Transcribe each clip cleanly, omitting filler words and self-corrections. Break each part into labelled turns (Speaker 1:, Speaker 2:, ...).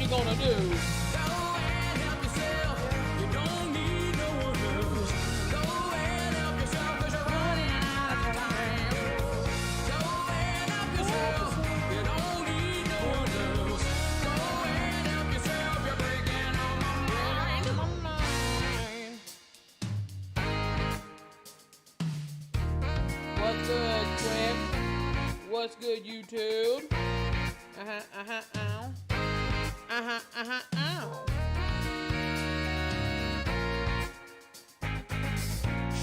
Speaker 1: you gonna do?
Speaker 2: Go and help yourself. You don't need no one else. Go and help yourself 'cause you're running out of time. Go and help yourself. You don't need no one else. Go and help yourself. You're breaking all my mind.
Speaker 1: What's good, Twitch? What's good, YouTube? Ow. Ow.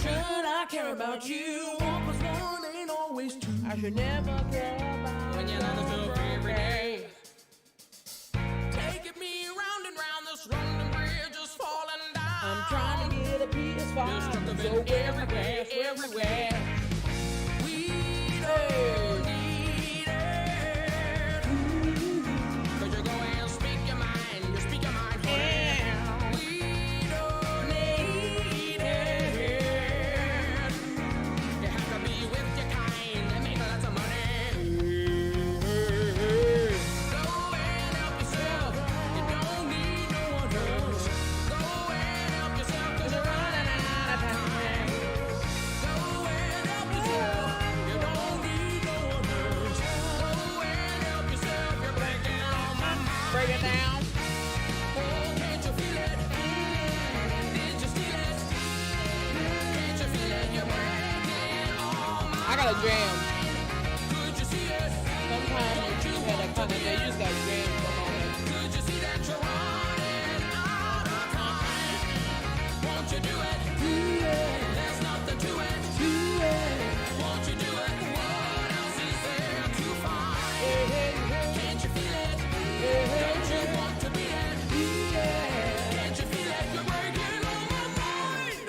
Speaker 2: Should I care about you? 'Cause one ain't always two.
Speaker 1: I should never care about
Speaker 2: When you let us up every day. Taking me round and round this London Bridge is falling down.
Speaker 1: I'm trying to get a PS5.
Speaker 2: So everywhere. We don't need it. 'Cause you go and speak your mind. You speak your mind.
Speaker 1: Yeah.
Speaker 2: We don't need it. You have to be with your kind and make lots of money. Go and help yourself. You don't need no one else. Go and help yourself 'cause you're running out of time. Go and help yourself. You don't need no one else. Go and help yourself. You're breaking all my mind.
Speaker 1: Break it down.
Speaker 2: Oh, can't you feel it? Did you steal it? Can't you feel it? You're breaking all my
Speaker 1: I got a jam.
Speaker 2: Could you see it?
Speaker 1: Sometimes you just had that kind of day. You just got a jam for a moment.
Speaker 2: Could you see that you're running out of time? Won't you do it? There's nothing to it. Won't you do it? What else is there to find? Can't you feel it? Don't you want to be it? Can't you feel it? You're breaking all my mind.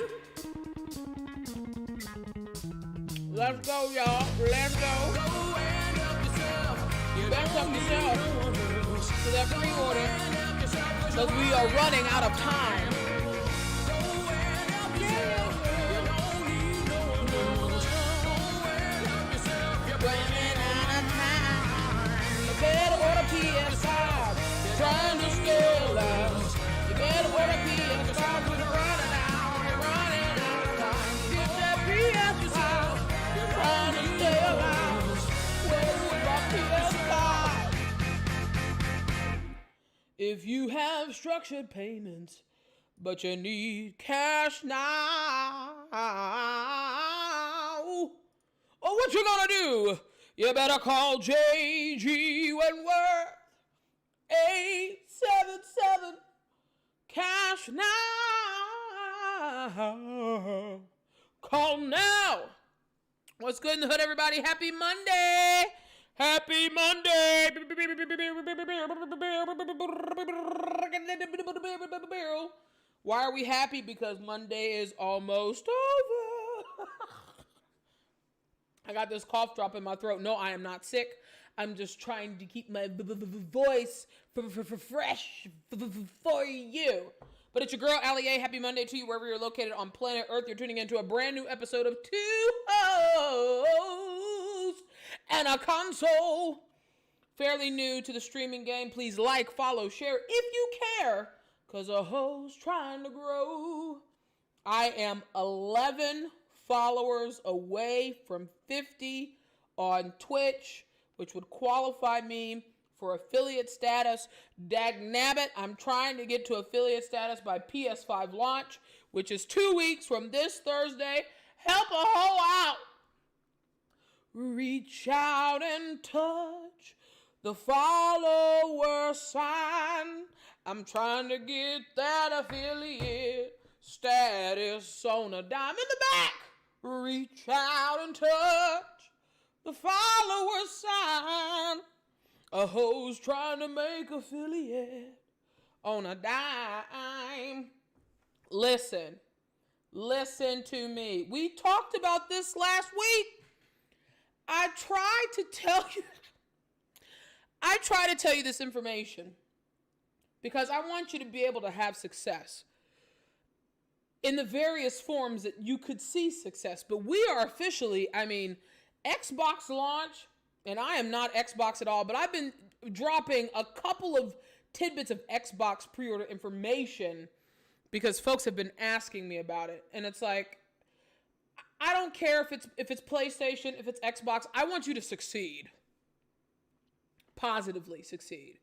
Speaker 1: Let's go, y'all. Let's go.
Speaker 2: Go and help yourself. You
Speaker 1: Let's help
Speaker 2: don't need
Speaker 1: yourself
Speaker 2: no one else.
Speaker 1: to that pre-order
Speaker 2: And help yourself 'cause
Speaker 1: because
Speaker 2: you're
Speaker 1: we are running out of time.
Speaker 2: Go and help yourself. You don't need no one else. Go and help yourself. You're breaking out of time.
Speaker 1: You better order PS5. Trying to scale out. You better order PS5 because you're running out. You're running out of time. Get that PS5. You're trying to scale out. Where is my PS5? If you have structured payments, but you need cash now, oh, what you gonna do? You better call JG Wentworth. 877 cash now. Call now. What's good in the hood, everybody? Happy Monday. Happy Monday. Why are we happy? Because Monday is almost over. I got this cough drop in my throat. No, I am not sick. I'm just trying to keep my voice fresh for you. But it's your girl, Allie A. Happy Monday to you, wherever you're located on planet Earth. You're tuning into a brand new episode of Two Hoes and a Console. Fairly new to the streaming game. Please like, follow, share if you care, because a hoe's trying to grow. I am 11 followers away from 50 on Twitch, which would qualify me for affiliate status. Dagnabbit, I'm trying to get to affiliate status by PS5 launch, which is 2 weeks from this Thursday. Help a hoe out. Reach out and touch the follower sign. I'm trying to get that affiliate status on a dime in the back. Reach out and touch the follower sign. A hoe's trying to make affiliate on a dime. Listen to me. We talked about this last week. I tried to tell you this information because I want you to be able to have success in the various forms that you could see success. But we are officially, Xbox launch, and I am not Xbox at all, but I've been dropping a couple of tidbits of Xbox pre-order information because folks have been asking me about it. And it's like, I don't care if it's PlayStation, if it's Xbox. I want you to succeed. Positively succeed.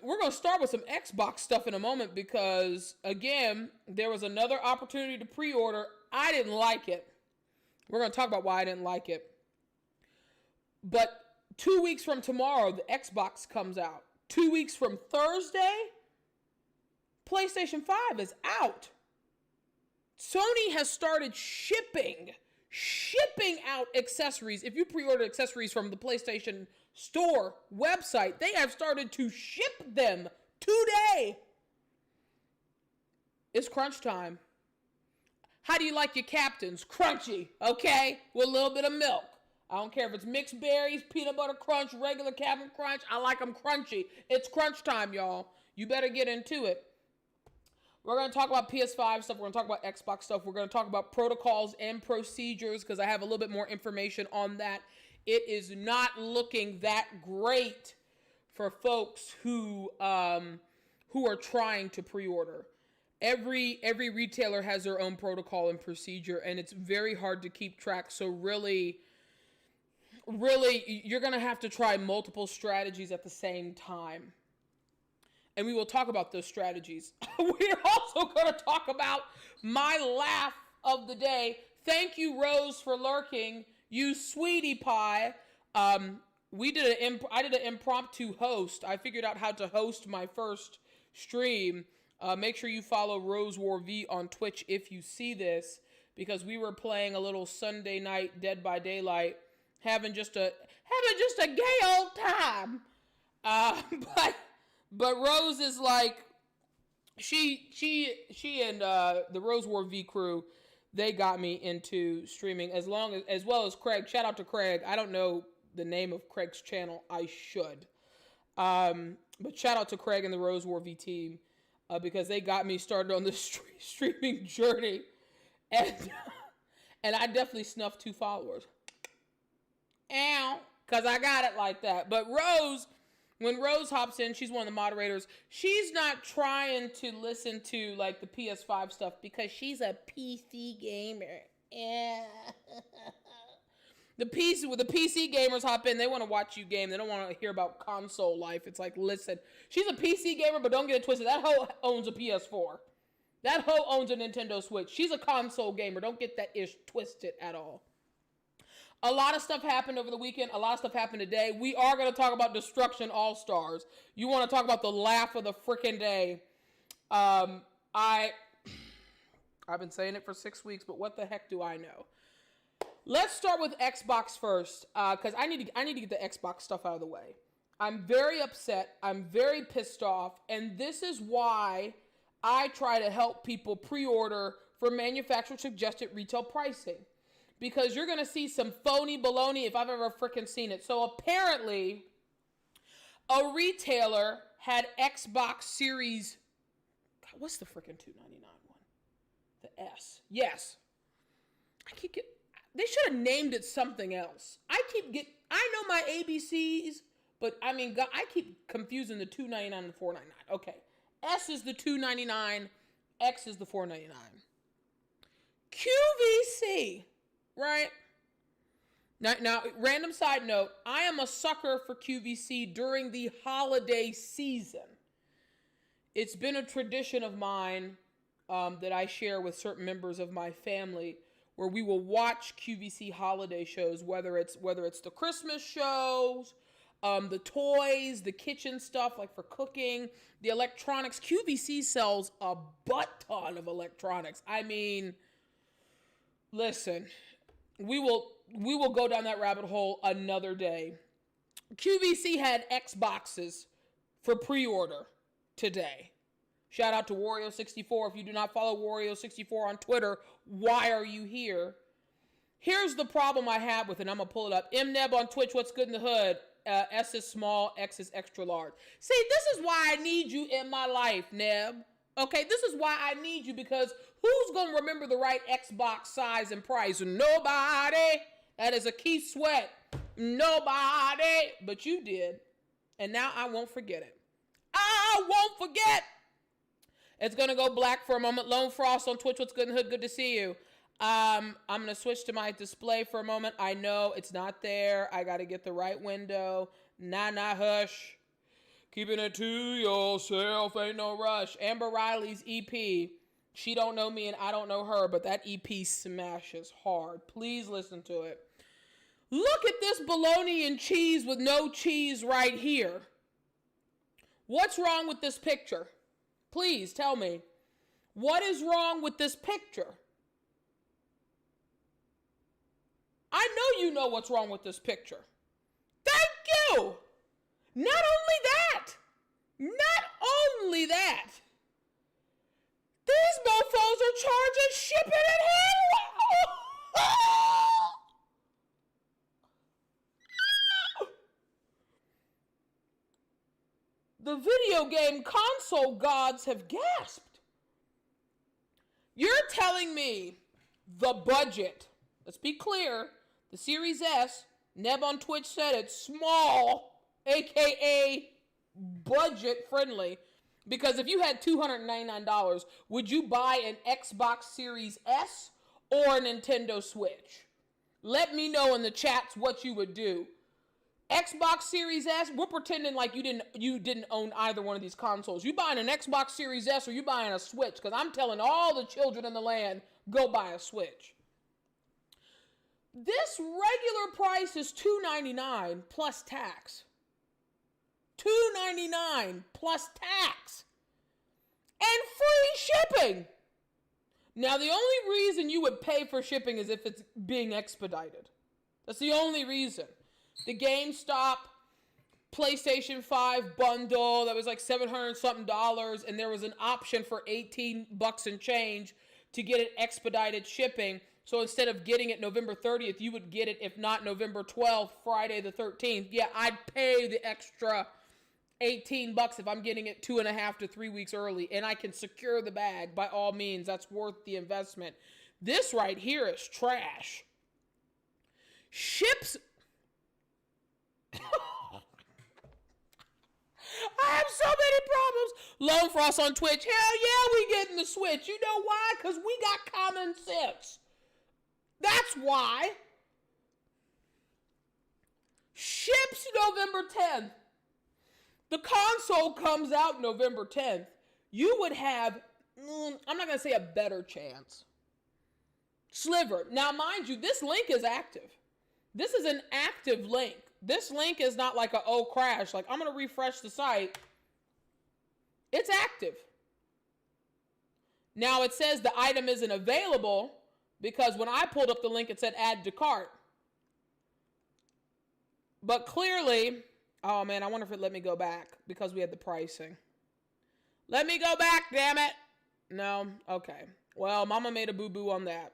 Speaker 1: We're going to start with some Xbox stuff in a moment because, again, there was another opportunity to pre-order. I didn't like it. We're going to talk about why I didn't like it. But 2 weeks from tomorrow, the Xbox comes out. 2 weeks from Thursday, PlayStation 5 is out. Sony has started shipping out accessories. If you pre-order accessories from the PlayStation Store website, they have started to ship them today. It's crunch time. How do you like your captains? Crunchy, okay? With a little bit of milk. I don't care if it's mixed berries, peanut butter crunch, regular Captain Crunch. I like them crunchy. It's crunch time, y'all. You better get into it. We're going to talk about PS5 stuff. We're going to talk about Xbox stuff. We're going to talk about protocols and procedures because I have a little bit more information on that. It is not looking that great for folks who are trying to pre-order. Every retailer has their own protocol and procedure, and it's very hard to keep track. So really, you're going to have to try multiple strategies at the same time. And we will talk about those strategies. We're also going to talk about my laugh of the day. Thank you, Rose, for lurking. You sweetie pie. I did an impromptu host. I figured out how to host my first stream. Make sure you follow Rose War V on Twitch if you see this, because we were playing a little Sunday night Dead by Daylight, having just a gay old time. But Rose is like, she and the Rose War V crew, they got me into streaming as well as Craig. Shout out to Craig. I don't know the name of Craig's channel. I should. But shout out to Craig and the Rose War V team because they got me started on this streaming journey, and I definitely snuffed 2 followers. Ow, because I got it like that. But Rose. When Rose hops in, she's one of the moderators. She's not trying to listen to like the PS5 stuff because she's a PC gamer. Yeah. The PC gamers hop in, they want to watch you game. They don't want to hear about console life. It's like, listen, she's a PC gamer, but don't get it twisted. That hoe owns a PS4. That hoe owns a Nintendo Switch. She's a console gamer. Don't get that ish twisted at all. A lot of stuff happened over the weekend. A lot of stuff happened today. We are going to talk about Destruction All-Stars. You want to talk about the laugh of the freaking day. I've been saying it for 6 weeks, but what the heck do I know? Let's start with Xbox first, because I need to get the Xbox stuff out of the way. I'm very upset. I'm very pissed off, and this is why I try to help people pre-order for manufacturer-suggested retail pricing. Because you're going to see some phony baloney if I've ever freaking seen it. So apparently, a retailer had Xbox Series... God, what's the freaking $299 one? The S. Yes. They should have named it something else. I know my ABCs, but I mean, God, I keep confusing the $299 and $499. Okay. S is the $299. X is the $499. QVC... Right? Now, random side note, I am a sucker for QVC during the holiday season. It's been a tradition of mine that I share with certain members of my family where we will watch QVC holiday shows, whether it's the Christmas shows, the toys, the kitchen stuff like for cooking, the electronics. QVC sells a butt ton of electronics. I mean, listen... We will go down that rabbit hole another day. QVC had Xboxes for pre-order today. Shout out to Wario64. If you do not follow Wario64 on Twitter, why are you here? Here's the problem I have with it. I'm going to pull it up. MNeb on Twitch, what's good in the hood? S is small, X is extra large. See, this is why I need you in my life, Neb. Okay, this is why I need you, because who's going to remember the right Xbox size and price? Nobody. That is a Keith Sweat. Nobody. But you did. And now I won't forget it. I won't forget. It's going to go black for a moment. Lone Frost on Twitch. What's good in the hood? Good to see you. I'm going to switch to my display for a moment. I know it's not there. I got to get the right window. Nah, hush. Keeping it to yourself. Ain't no rush. Amber Riley's EP. She don't know me and I don't know her, but that EP smashes hard. Please listen to it. Look at this bologna and cheese with no cheese right here. What's wrong with this picture? Please tell me. What is wrong with this picture? I know you know what's wrong with this picture. Thank you. Not only that. These mofos are charging shipping and handling. The video game console gods have gasped. You're telling me the budget, let's be clear, the Series S, Neb on Twitch said it's small, aka budget friendly, because if you had $299, would you buy an Xbox Series S or a Nintendo Switch? Let me know in the chats what you would do. Xbox Series S, we're pretending like you didn't own either one of these consoles. You buying an Xbox Series S or you buying a Switch? Because I'm telling all the children in the land, go buy a Switch. This regular price is $299 plus tax. $299 plus tax. And free shipping. Now, the only reason you would pay for shipping is if it's being expedited. That's the only reason. The GameStop PlayStation5 bundle that was like $700 something, and there was an option for $18 and change to get it expedited shipping. So instead of getting it November 30th, you would get it, if not November 12th, Friday the 13th. Yeah, I'd pay the extra $18 if I'm getting it 2.5 to 3 weeks early, and I can secure the bag. By all means, that's worth the investment. This right here is trash. Ships. I have so many problems. Lone Frost on Twitch. Hell yeah, we getting the Switch. You know why? Because we got common sense. That's why. Ships November 10th. The console comes out November 10th. You would have, I'm not going to say a better chance. Sliver. Now, mind you, this link is active. This is an active link. This link is not like crash. Like, I'm going to refresh the site. It's active. Now, it says the item isn't available because when I pulled up the link, it said add to cart. But clearly, oh man, I wonder if it let me go back because we had the pricing. Let me go back, damn it. No? Okay. Well, mama made a boo-boo on that.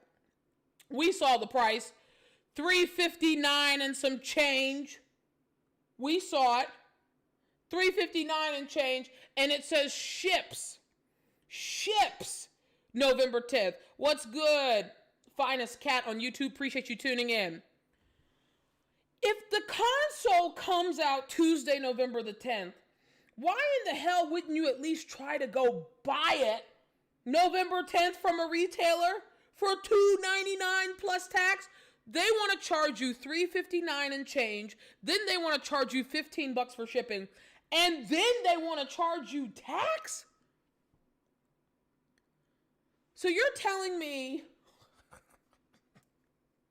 Speaker 1: We saw the price. $359 and some change. We saw it. $359 and change. And it says ships. Ships. November 10th. What's good? Finest Cat on YouTube. Appreciate you tuning in. If the console comes out Tuesday, November the 10th, why in the hell wouldn't you at least try to go buy it November 10th from a retailer for $299 plus tax? They want to charge you $359 and change. Then they want to charge you $15 for shipping. And then they want to charge you tax? So you're telling me,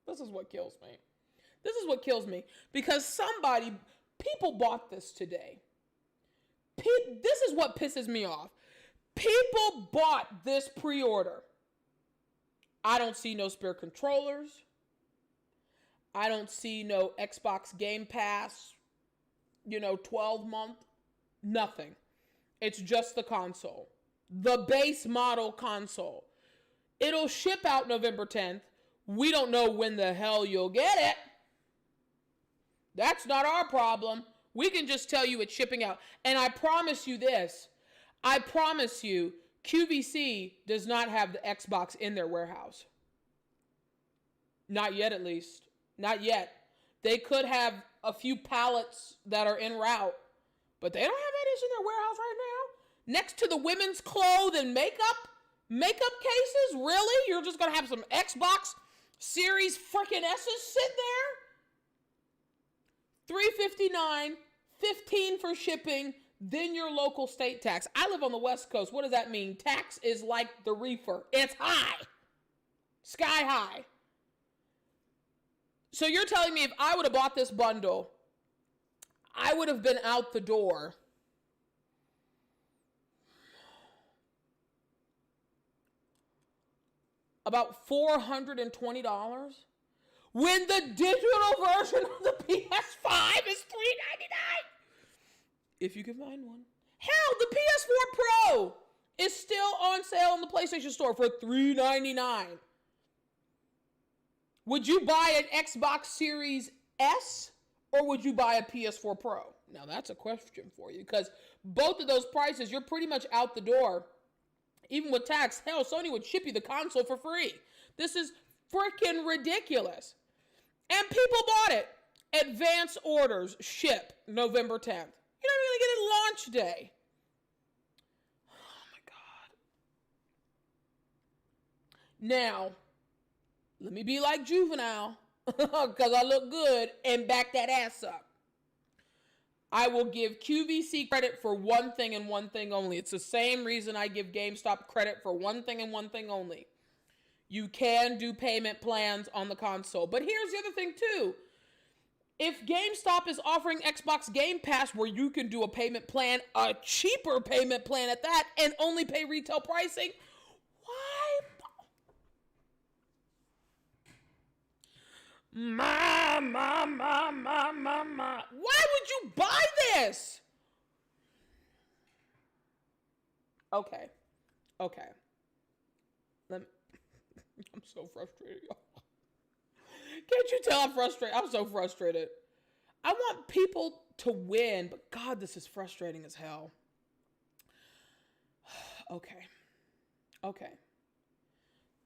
Speaker 1: this is what kills me. This is what kills me. Because people bought this today. This is what pisses me off. People bought this pre-order. I don't see no spare controllers. I don't see no Xbox Game Pass, 12-month. Nothing. It's just the console. The base model console. It'll ship out November 10th. We don't know when the hell you'll get it. That's not our problem. We can just tell you it's shipping out. And I promise you this. I promise you, QVC does not have the Xbox in their warehouse. Not yet, at least. Not yet. They could have a few pallets that are en route, But they don't have Eddies in their warehouse right now. Next to the women's clothes and makeup cases? Really? You're just going to have some Xbox Series freaking S's sit there? $359, $15 for shipping, then your local state tax. I live on the West Coast. What does that mean? Tax is like the reefer. It's high. Sky high. So you're telling me if I would have bought this bundle, I would have been out the door about $420 when the digital version of the PS5 is $399. If you can find one. Hell, the PS4 Pro is still on sale in the PlayStation Store for $399. Would you buy an Xbox Series S or would you buy a PS4 Pro? Now that's a question for you because both of those prices, you're pretty much out the door. Even with tax, hell, Sony would ship you the console for free. This is freaking ridiculous. And people bought it. Advance orders ship November 10th. You're not even going to get it launch day. Oh my God. Now, let me be like Juvenile, because I look good, and back that ass up. I will give QVC credit for one thing and one thing only. It's the same reason I give GameStop credit for one thing and one thing only. You can do payment plans on the console. But here's the other thing too. If GameStop is offering Xbox Game Pass where you can do a payment plan, a cheaper payment plan at that, and only pay retail pricing, why? Why would you buy this? Okay. I'm so frustrated, y'all. Can't you tell I'm frustrated? I'm so frustrated. I want people to win, but God, this is frustrating as hell. Okay.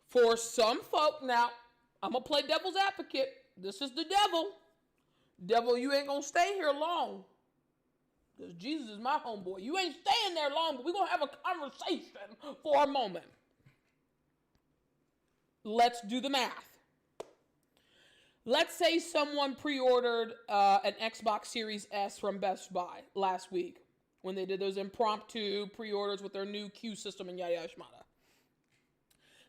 Speaker 1: For some folk, now, I'm going to play devil's advocate. This is the devil. Devil, you ain't going to stay here long. Because Jesus is my homeboy. You ain't staying there long, but we're going to have a conversation for a moment. Let's do the math. Let's say someone pre-ordered an Xbox Series S from Best Buy last week when they did those impromptu pre-orders with their new Q system and yada yada shmada.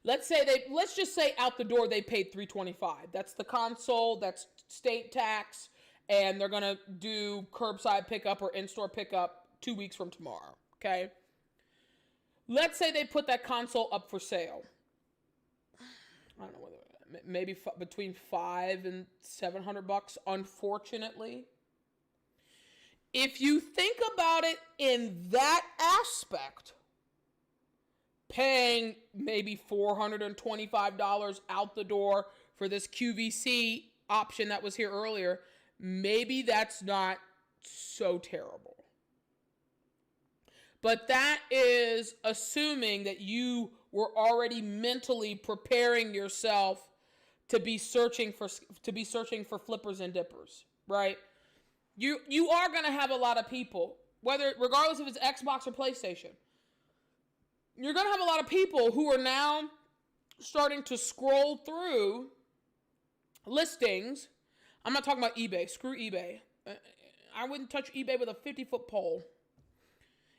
Speaker 1: Let's just say out the door they paid $325. That's the console, that's state tax, and they're gonna do curbside pickup or in-store pickup 2 weeks from tomorrow. Okay. Let's say they put that console up for sale. I don't know whether maybe between $500 and $700. Unfortunately, if you think about it in that aspect, paying maybe $425 out the door for this QVC option that was here earlier, maybe that's not so terrible. But that is assuming that you were already mentally preparing yourself to be searching for flippers and dippers, right? You are going to have a lot of people, regardless if it's Xbox or PlayStation. You're going to have a lot of people who are now starting to scroll through listings. I'm not talking about eBay. Screw eBay. I wouldn't touch eBay with a 50-foot pole.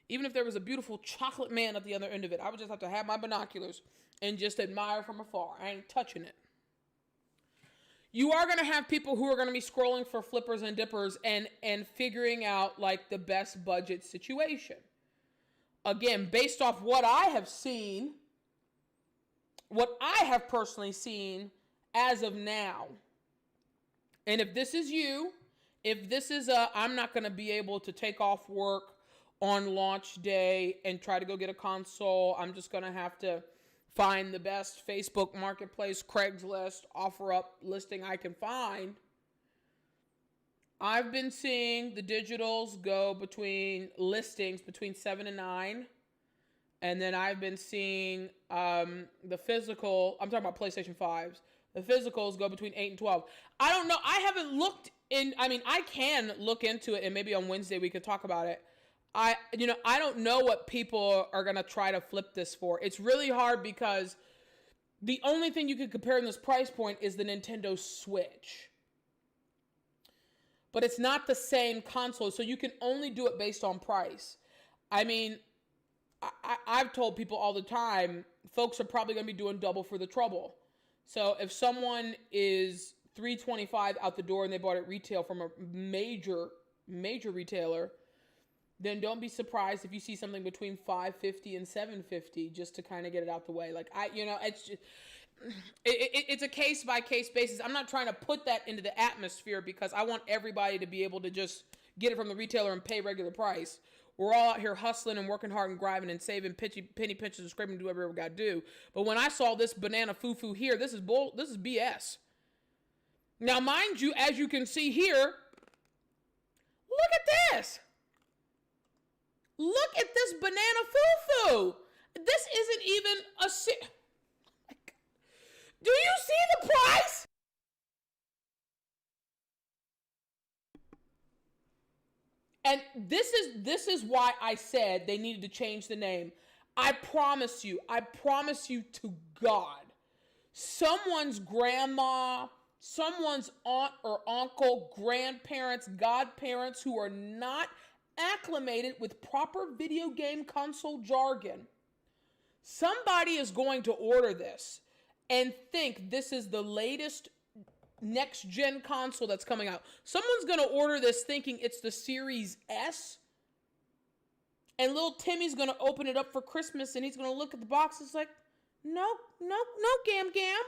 Speaker 1: Even if there was a beautiful chocolate man at the other end of it, I would just have to have my binoculars and just admire from afar. I ain't touching it. You are going to have people who are going to be scrolling for flippers and dippers and figuring out like the best budget situation. Again, based off what I have seen, what I have personally seen as of now. And if this is you, if this is I'm not going to be able to take off work on launch day and try to go get a console, I'm just going to have to find the best Facebook Marketplace, Craigslist, offer up listing I can find. I've been seeing the digitals go between listings between 7 and 9. And then I've been seeing the physical, I'm talking about PlayStation 5s. The physicals go between 8 and 12. I don't know. I haven't looked in, I can look into it and maybe on Wednesday we could talk about it. I don't know what people are going to try to flip this for. It's really hard because the only thing you could compare in this price point is the Nintendo Switch. But it's not the same console, so you can only do it based on price. I mean, I've told people all the time, folks are probably going to be doing double for the trouble. So if someone is $325 out the door and they bought it retail from a major retailer, then don't be surprised if you see something between $550 and $750 just to kind of get it out the way. Like it's just, it's a case by case basis. I'm not trying to put that into the atmosphere because I want everybody to be able to just get it from the retailer and pay regular price. We're all out here hustling and working hard and grinding and saving penny pinches and scraping to do whatever we got to do. But when I saw this banana foo-foo here, this is BS. Now, mind you, as you can see here, look at this. Look at this banana foo-foo. This isn't even a... Do you see the price? And this is why I said they needed to change the name. I promise you to God, someone's grandma, someone's aunt or uncle, grandparents, godparents who are not acclimated with proper video game console jargon, somebody is going to order this and think this is the latest next gen console that's coming out. Someone's going to order this thinking it's the Series S, and little Timmy's going to open it up for Christmas and he's going to look at the box. It's like, no, Gam Gam.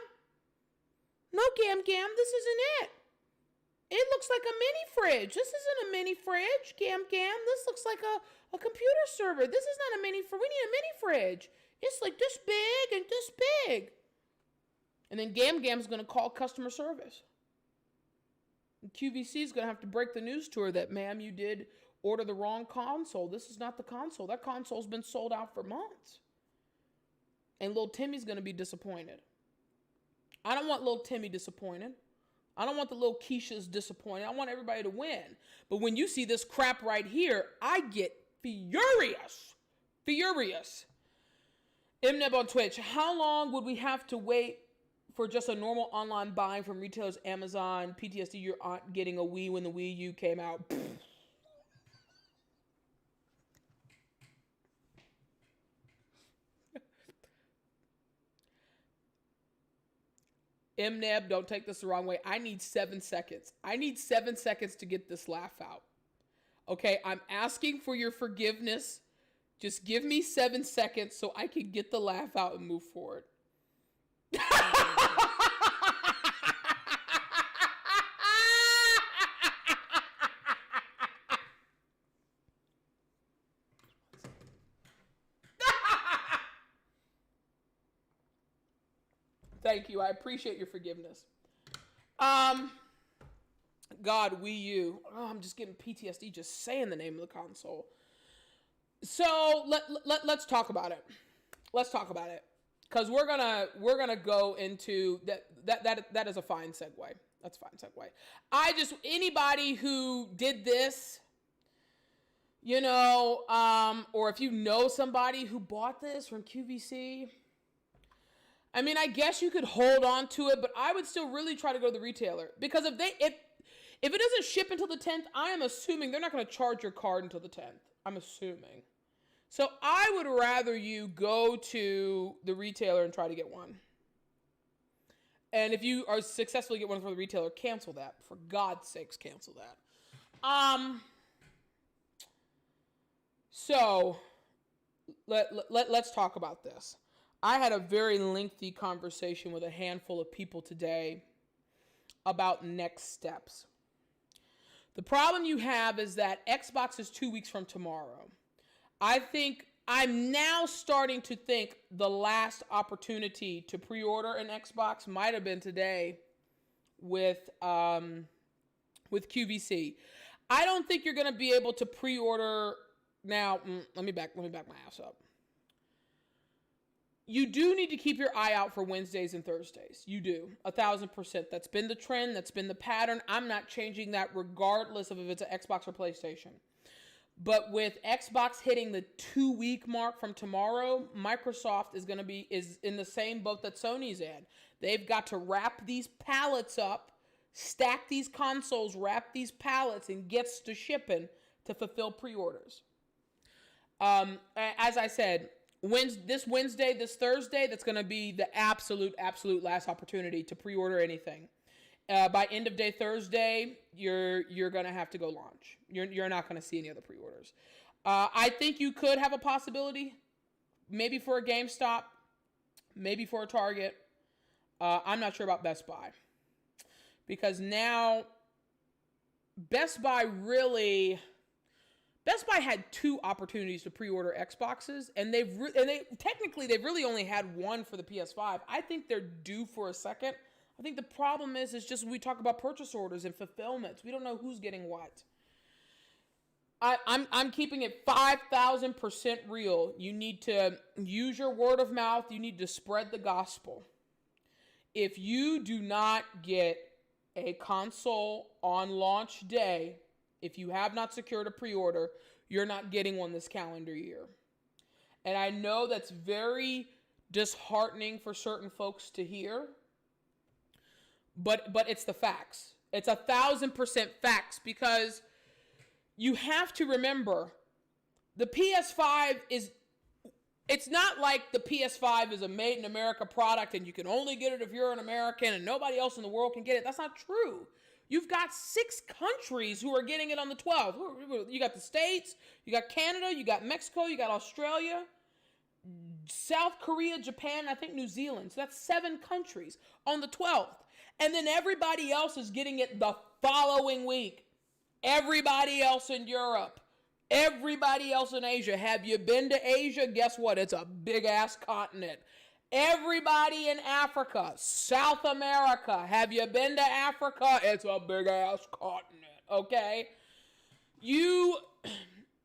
Speaker 1: No, Gam Gam, this isn't it. It looks like a mini fridge. This isn't a mini fridge, Gam Gam. This looks like a computer server. This is not a mini fridge. We need a mini fridge. It's like this big and this big. And then Gam Gam's going to call customer service. And QVC is going to have to break the news to her that, ma'am, you did order the wrong console. This is not the console. That console's been sold out for months. And little Timmy's going to be disappointed. I don't want little Timmy disappointed. I don't want the little Keishas disappointed. I want everybody to win. But when you see this crap right here, I get furious. Furious. Mneb on Twitch. How long would we have to wait for just a normal online buying from retailers, Amazon, PTSD, your aunt getting a Wii when the Wii U came out? Mneb, don't take this the wrong way. I need 7 seconds. I need 7 seconds to get this laugh out. Okay, I'm asking for your forgiveness. Just give me 7 seconds so I can get the laugh out and move forward. Thank you. I appreciate your forgiveness. God, Wii U. Oh, I'm just getting PTSD just saying the name of the console. So let's talk about it. Let's talk about it, because we're gonna go into that is a fine segue. That's a fine segue. Anybody who did this, or if you know somebody who bought this from QVC. I mean, I guess you could hold on to it, but I would still really try to go to the retailer, because if it doesn't ship until the 10th, I am assuming they're not going to charge your card until the 10th. I'm assuming. So I would rather you go to the retailer and try to get one. And if you are successfully get one from the retailer, cancel that. For God's sakes, cancel that. So let's talk about this. I had a very lengthy conversation with a handful of people today about next steps. The problem you have is that Xbox is 2 weeks from tomorrow. I'm now starting to think the last opportunity to pre-order an Xbox might have been today with QVC. I don't think you're going to be able to pre-order now. Let me back my ass up. You do need to keep your eye out for Wednesdays and Thursdays. You do. 1,000%. That's been the trend. That's been the pattern. I'm not changing that regardless of if it's an Xbox or PlayStation. But with Xbox hitting the 2-week mark from tomorrow, Microsoft is in the same boat that Sony's in. They've got to wrap these pallets up, stack these consoles, wrap these pallets, and gets to shipping to fulfill pre-orders. As I said, this Thursday, that's going to be the absolute last opportunity to pre-order anything. By end of day Thursday, you're gonna have to go launch. You're not gonna see any other pre-orders. I think you could have a possibility, maybe for a GameStop, maybe for a Target. I'm not sure about Best Buy, because now Best Buy had 2 opportunities to pre-order Xboxes, and they've really only had one for the PS5. I think they're due for a second. I think the problem is just when we talk about purchase orders and fulfillments, we don't know who's getting what. I'm keeping it 5,000% real. You need to use your word of mouth. You need to spread the gospel. If you do not get a console on launch day, if you have not secured a pre-order, you're not getting one this calendar year. And I know that's very disheartening for certain folks to hear. But it's the facts. It's 1,000% facts, because you have to remember the PS5 it's not like the PS5 is a made in America product and you can only get it if you're an American and nobody else in the world can get it. That's not true. You've got 6 countries who are getting it on the 12th. You got the States, you got Canada, you got Mexico, you got Australia, South Korea, Japan, I think New Zealand. So that's 7 countries on the 12th. And then everybody else is getting it the following week. Everybody else in Europe. Everybody else in Asia. Have you been to Asia? Guess what? It's a big-ass continent. Everybody in Africa. South America. Have you been to Africa? It's a big-ass continent. Okay?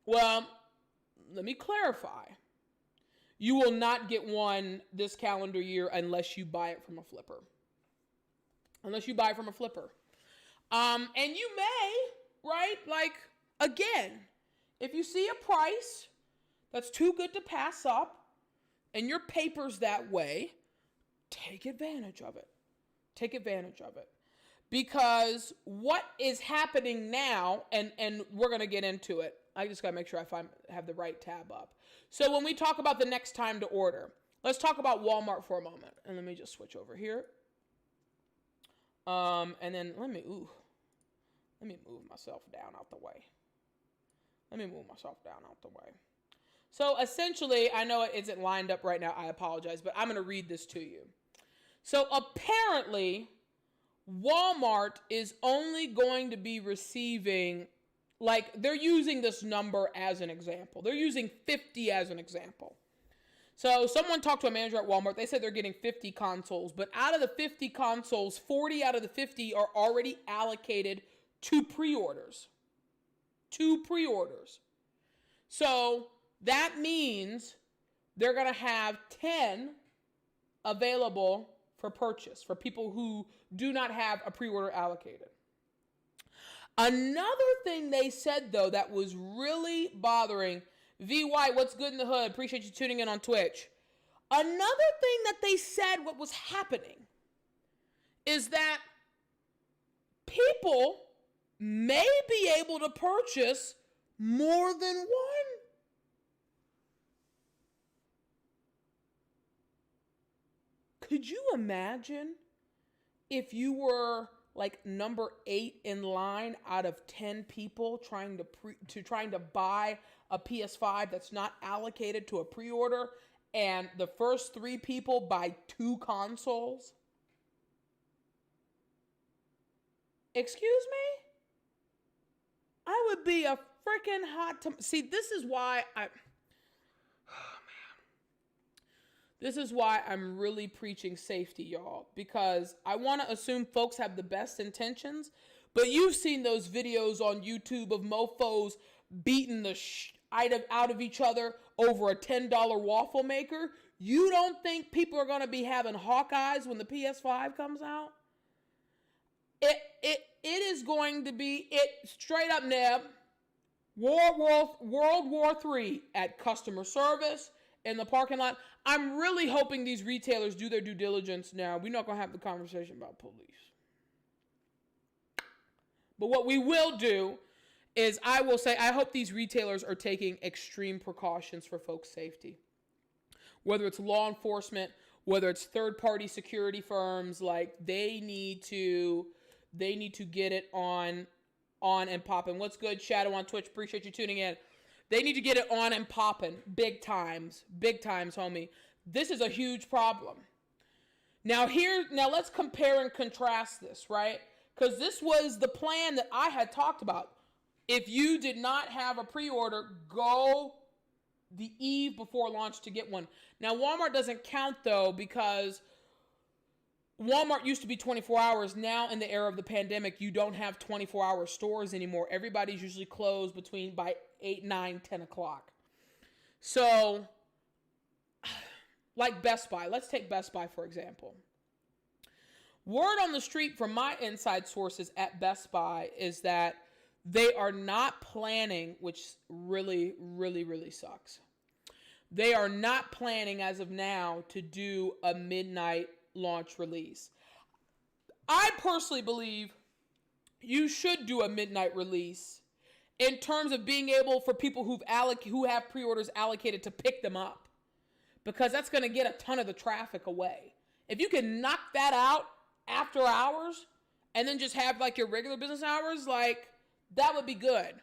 Speaker 1: Well, let me clarify. You will not get one this calendar year unless you buy it from a flipper. And you may, right? Like, again, if you see a price that's too good to pass up and your paper's that way, take advantage of it. Because what is happening now, and we're going to get into it. I just got to make sure I have the right tab up. So when we talk about the next time to order, let's talk about Walmart for a moment. And let me just switch over here. And then let me move myself down out the way. So essentially, I know it isn't lined up right now. I apologize, but I'm going to read this to you. So apparently, Walmart is only going to be receiving, like, they're using this number as an example. They're using 50 as an example. So someone talked to a manager at Walmart. They said they're getting 50 consoles, but out of the 50 consoles, 40 out of the 50 are already allocated to pre-orders. So that means they're going to have 10 available for purchase for people who do not have a pre-order allocated. Another thing they said, though, that was really bothering VY, what's good in the hood? Appreciate you tuning in on Twitch. Another thing that they said what was happening is that people may be able to purchase more than one. Could you imagine if you were like number 8 in line out of 10 people trying to buy a PS5 that's not allocated to a pre-order, and the first 3 people buy 2 consoles? Excuse me? I would be a freaking hot see, this is why This is why I'm really preaching safety, y'all, because I want to assume folks have the best intentions, but you've seen those videos on YouTube of mofos beating the out of each other over a $10 waffle maker. You don't think people are going to be having Hawkeyes when the PS5 comes out? It is going to be, straight up, Neb, World War III at customer service, in the parking lot. I'm really hoping these retailers do their due diligence now. We're not going to have the conversation about police. But what we will do is I will say I hope these retailers are taking extreme precautions for folks' safety. Whether it's law enforcement, whether it's third-party security firms, like they need to get it on and popping. What's good, Shadow on Twitch? Appreciate you tuning in. They need to get it on and popping. Big times, homie. This is a huge problem. Now let's compare and contrast this, right? Because this was the plan that I had talked about. If you did not have a pre-order, go the eve before launch to get one. Now, Walmart doesn't count, though, because Walmart used to be 24 hours. Now, in the era of the pandemic, you don't have 24-hour stores anymore. Everybody's usually closed by 8, 9, 10 o'clock. So, like Best Buy. Let's take Best Buy, for example. Word on the street from my inside sources at Best Buy is that they are not planning, which really, really, really sucks. They are not planning as of now to do a midnight launch release. I personally believe you should do a midnight release in terms of being able for people who have pre-orders allocated to pick them up, because that's going to get a ton of the traffic away. If you can knock that out after hours and then just have like your regular business hours, like that would be good.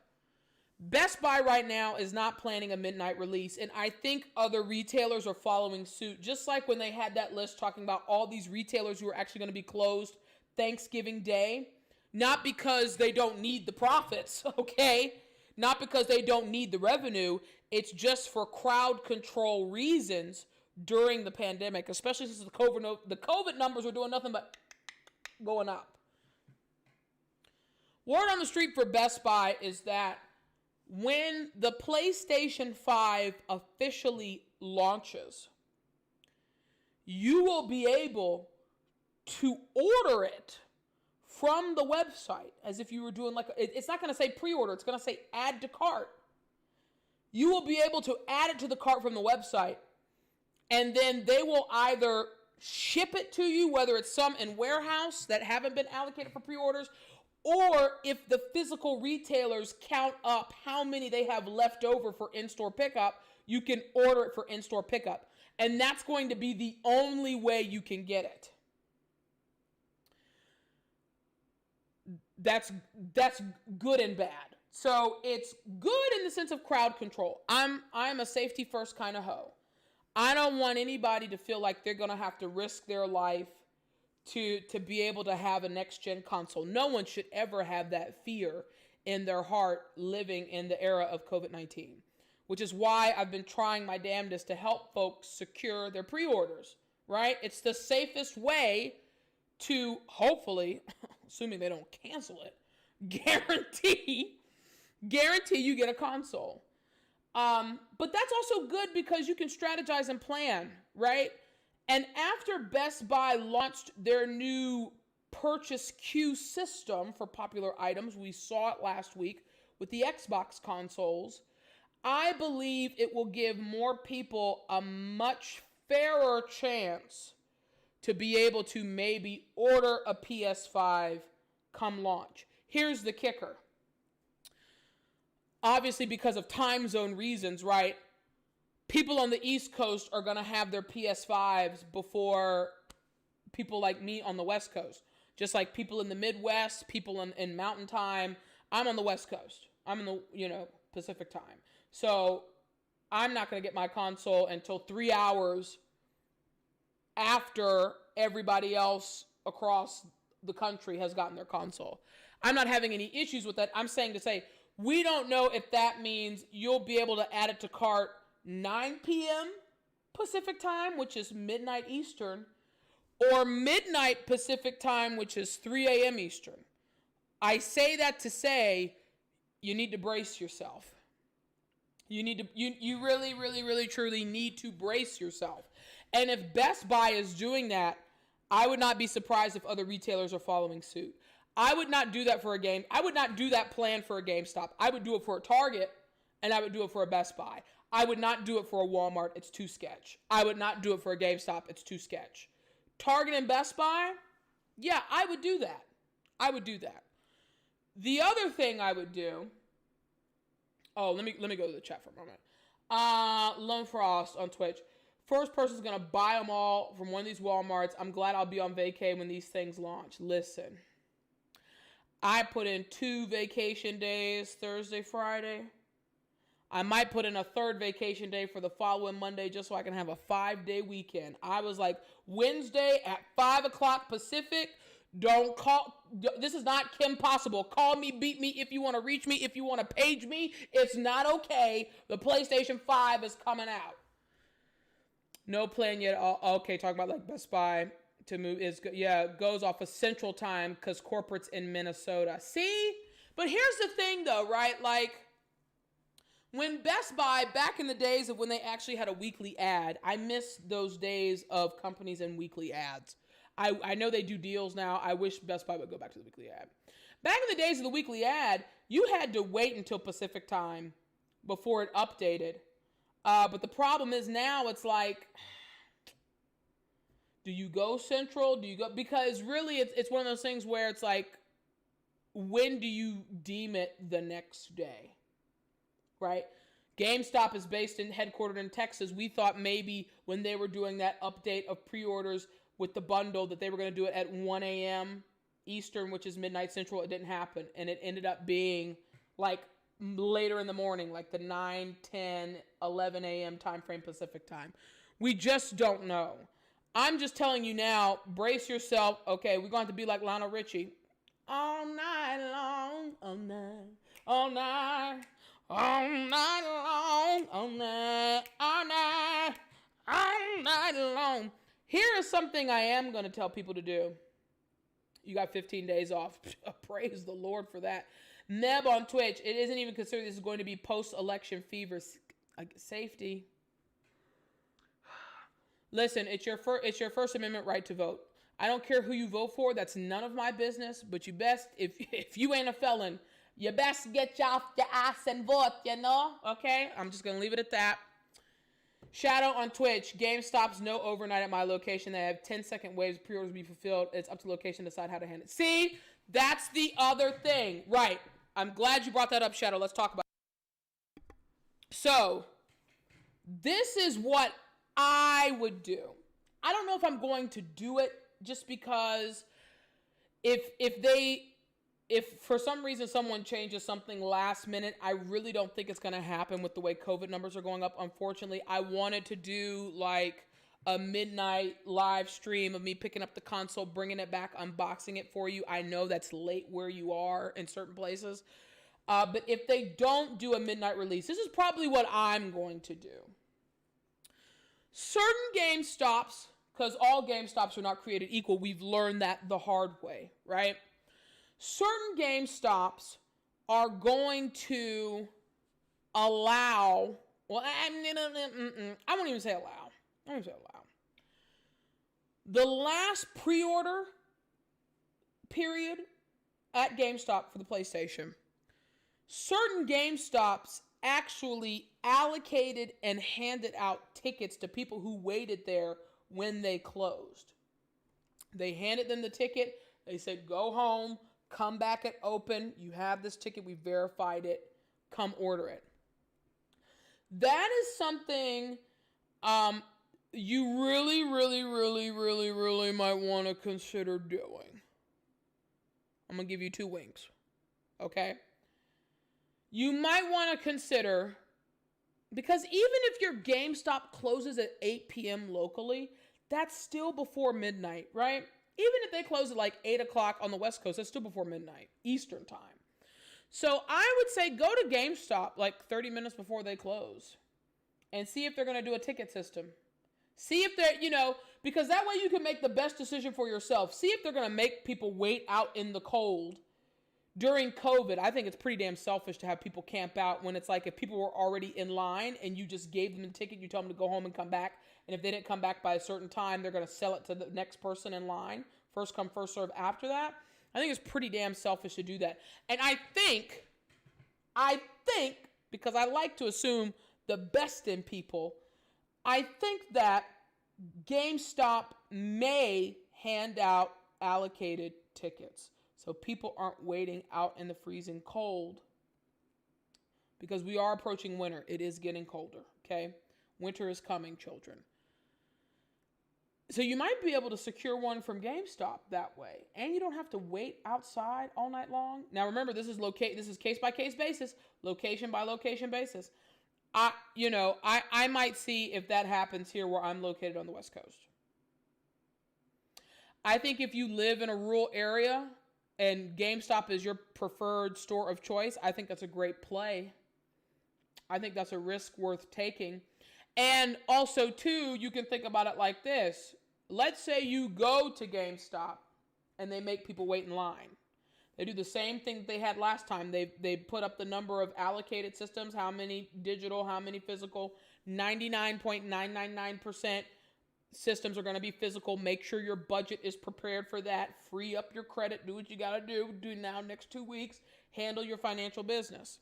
Speaker 1: Best Buy right now is not planning a midnight release, and I think other retailers are following suit, just like when they had that list talking about all these retailers who are actually going to be closed Thanksgiving Day, not because they don't need the profits, okay? Not because they don't need the revenue. It's just for crowd control reasons during the pandemic, especially since the COVID numbers are doing nothing but going up. Word on the street for Best Buy is that when the PlayStation 5 officially launches, you will be able to order it from the website as if you were doing it's not going to say pre-order, it's going to say add to cart. You will be able to add it to the cart from the website, and then they will either ship it to you, whether it's some in warehouse that haven't been allocated for pre-orders, or if the physical retailers count up how many they have left over for in-store pickup, you can order it for in-store pickup. And that's going to be the only way you can get it. That's good and bad. So it's good in the sense of crowd control. I'm a safety first kind of hoe. I don't want anybody to feel like they're going to have to risk their life to be able to have a next-gen console. No one should ever have that fear in their heart living in the era of COVID-19, which is why I've been trying my damnedest to help folks secure their pre-orders, right? It's the safest way to hopefully, assuming they don't cancel it, guarantee you get a console. But that's also good because you can strategize and plan, right? And after Best Buy launched their new purchase queue system for popular items, we saw it last week with the Xbox consoles, I believe it will give more people a much fairer chance to be able to maybe order a PS5 come launch. Here's the kicker. Obviously, because of time zone reasons, right? People on the East Coast are going to have their PS5s before people like me on the West Coast. Just like people in the Midwest, people in Mountain Time. I'm on the West Coast. I'm in the, Pacific Time. So I'm not going to get my console until 3 hours after everybody else across the country has gotten their console. I'm not having any issues with that. I'm saying we don't know if that means you'll be able to add it to cart 9 p.m. Pacific time, which is midnight Eastern, or midnight Pacific time, which is 3 a.m. Eastern. I say that to say you need to brace yourself. You really, really, really, truly need to brace yourself. And if Best Buy is doing that, I would not be surprised if other retailers are following suit. I would not do that for a game. I would not do that plan for a GameStop. I would do it for a Target, and I would do it for a Best Buy. I would not do it for a Walmart. It's too sketch. I would not do it for a GameStop. It's too sketch. Target and Best Buy, yeah, I would do that. I would do that. The other thing I would do. Oh, let me go to the chat for a moment. Lone Frost on Twitch. First person's gonna buy them all from one of these Walmarts. I'm glad I'll be on vacay when these things launch. Listen, I put in 2 vacation days, Thursday, Friday. I might put in a 3rd vacation day for the following Monday just so I can have a 5-day weekend. I was like, Wednesday at 5 o'clock Pacific, don't call. This is not Kim Possible. Call me, beat me if you want to reach me, if you want to page me. It's not okay. The PlayStation 5 is coming out. No plan yet. Okay, talking about like Best Buy to move goes off of Central Time because corporate's in Minnesota. See? But here's the thing though, right? Like, when Best Buy, back in the days of when they actually had a weekly ad, I miss those days of companies and weekly ads. I know they do deals now. I wish Best Buy would go back to the weekly ad. Back in the days of the weekly ad, you had to wait until Pacific time before it updated. But the problem is now it's like, do you go Central? Do you go? Because really it's one of those things where it's like, when do you deem it the next day? Right? GameStop is headquartered in Texas. We thought maybe when they were doing that update of pre-orders with the bundle that they were going to do it at 1 a.m. Eastern, which is midnight Central. It didn't happen. And it ended up being like later in the morning, like the 9, 10, 11 a.m. time frame Pacific time. We just don't know. I'm just telling you now, brace yourself. Okay, we're going to be like Lionel Richie. All night long, all night, all night. All night long, all night, all night, all night long. Here is something I am going to tell people to do. You got 15 days off. Praise the Lord for that. Neb on Twitch. It isn't even considered this is going to be post-election fever. Safety. Listen, it's your First Amendment right to vote. I don't care who you vote for. That's none of my business. But you best, if you ain't a felon, you best get you off your ass and vote, you know? Okay? I'm just going to leave it at that. Shadow on Twitch. GameStop's no overnight at my location. They have 10-second waves. Pre-orders will be fulfilled. It's up to location to decide how to handle it. See? That's the other thing. Right. I'm glad you brought that up, Shadow. Let's talk about it. So, this is what I would do. I don't know if I'm going to do it just because if for some reason someone changes something last minute, I really don't think it's going to happen with the way COVID numbers are going up. Unfortunately, I wanted to do like a midnight live stream of me picking up the console, bringing it back, unboxing it for you. I know that's late where you are in certain places. But if they don't do a midnight release, this is probably what I'm going to do. Certain GameStops, because all GameStops are not created equal, we've learned that the hard way, right? Certain GameStops are going to allow, well, I won't even say allow. I won't say allow. The last pre-order period at GameStop for the PlayStation, certain GameStops actually allocated and handed out tickets to people who waited there when they closed. They handed them the ticket. They said, go home. Come back at open. You have this ticket. We verified it. Come order it. That is something you really might want to consider doing. I'm going to give you 2 winks. Okay? You might want to consider, because even if your GameStop closes at 8 p.m. locally, that's still before midnight, right? Even if they close at like 8 o'clock on the West Coast, that's still before midnight, Eastern time. So I would say go to GameStop like 30 minutes before they close and see if they're going to do a ticket system. See if they're, because that way you can make the best decision for yourself. See if they're going to make people wait out in the cold during COVID. I think it's pretty damn selfish to have people camp out when it's like if people were already in line and you just gave them a ticket, you tell them to go home and come back. And if they didn't come back by a certain time, they're going to sell it to the next person in line. First come, first serve after that. I think it's pretty damn selfish to do that. And I think, because I like to assume the best in people, I think that GameStop may hand out allocated tickets so people aren't waiting out in the freezing cold, because we are approaching winter. It is getting colder, okay? Winter is coming, children. So you might be able to secure one from GameStop that way, and you don't have to wait outside all night long. Now remember, this is case by case basis, location by location basis. I might see if that happens here where I'm located on the West Coast. I think if you live in a rural area and GameStop is your preferred store of choice, I think that's a great play. I think that's a risk worth taking. And also, too, you can think about it like this. Let's say you go to GameStop and they make people wait in line. They do the same thing that they had last time. They put up the number of allocated systems, how many digital, how many physical. 99.999% systems are going to be physical. Make sure your budget is prepared for that. Free up your credit. Do what you got to do. Do now next 2 weeks. Handle your financial business.